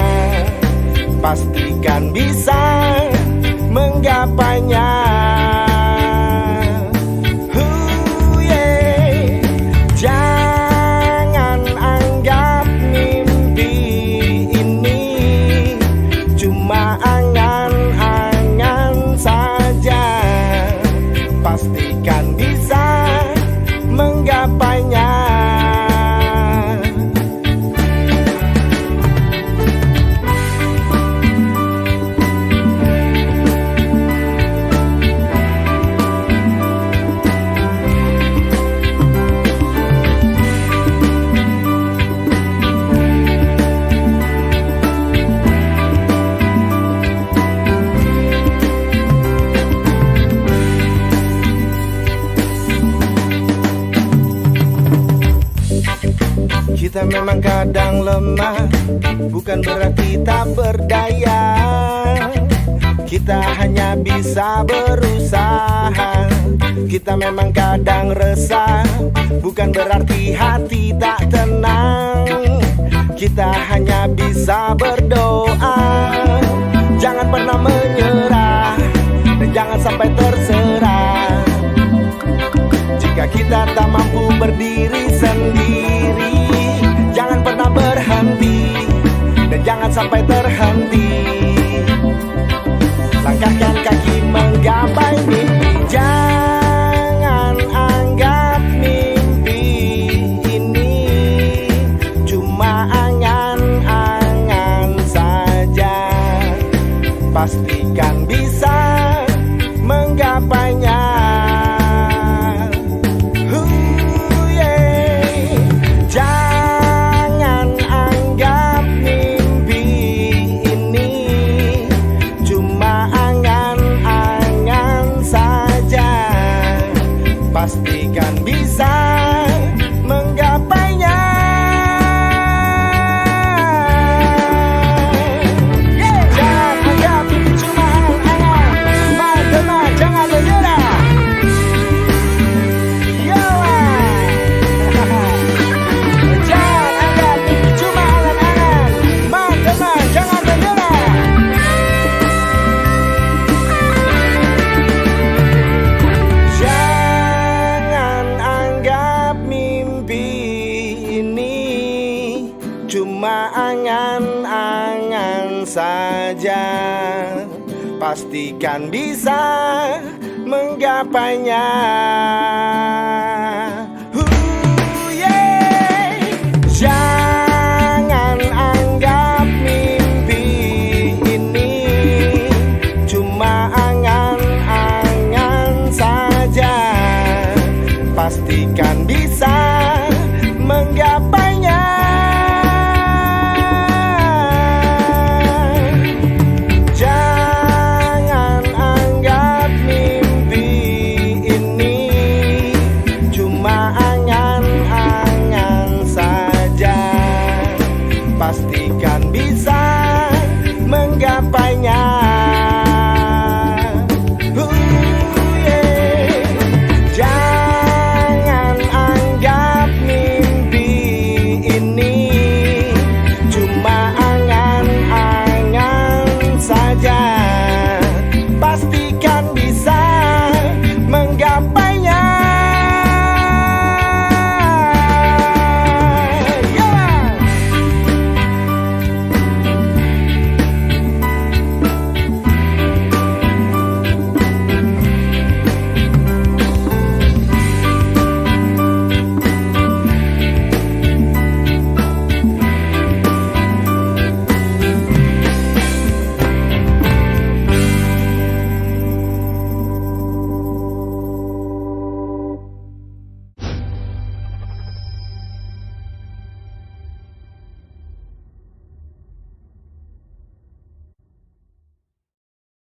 Pastikan bisa menggapainya. Pastikan bisa menggapainya. Kita memang kadang lemah, bukan berarti tak berdaya. Kita hanya bisa berusaha. Kita memang kadang resah, bukan berarti hati tak tenang. Kita hanya bisa berdoa. Jangan pernah menyerah, dan jangan sampai terserah. Jika kita tak mampu berdiri sendiri, jangan pernah berhenti, dan jangan sampai terhenti. Langkahkan kaki menggapai mimpi. Jangan anggap mimpi ini cuma angan-angan saja. Pastikan bisa menggapainya. Jangan anggap mimpi cuma angan-angan saja. Pastikan bisa menggapainya. Jangan anggap mimpi ini cuma angan-angan saja. Pastikan bisa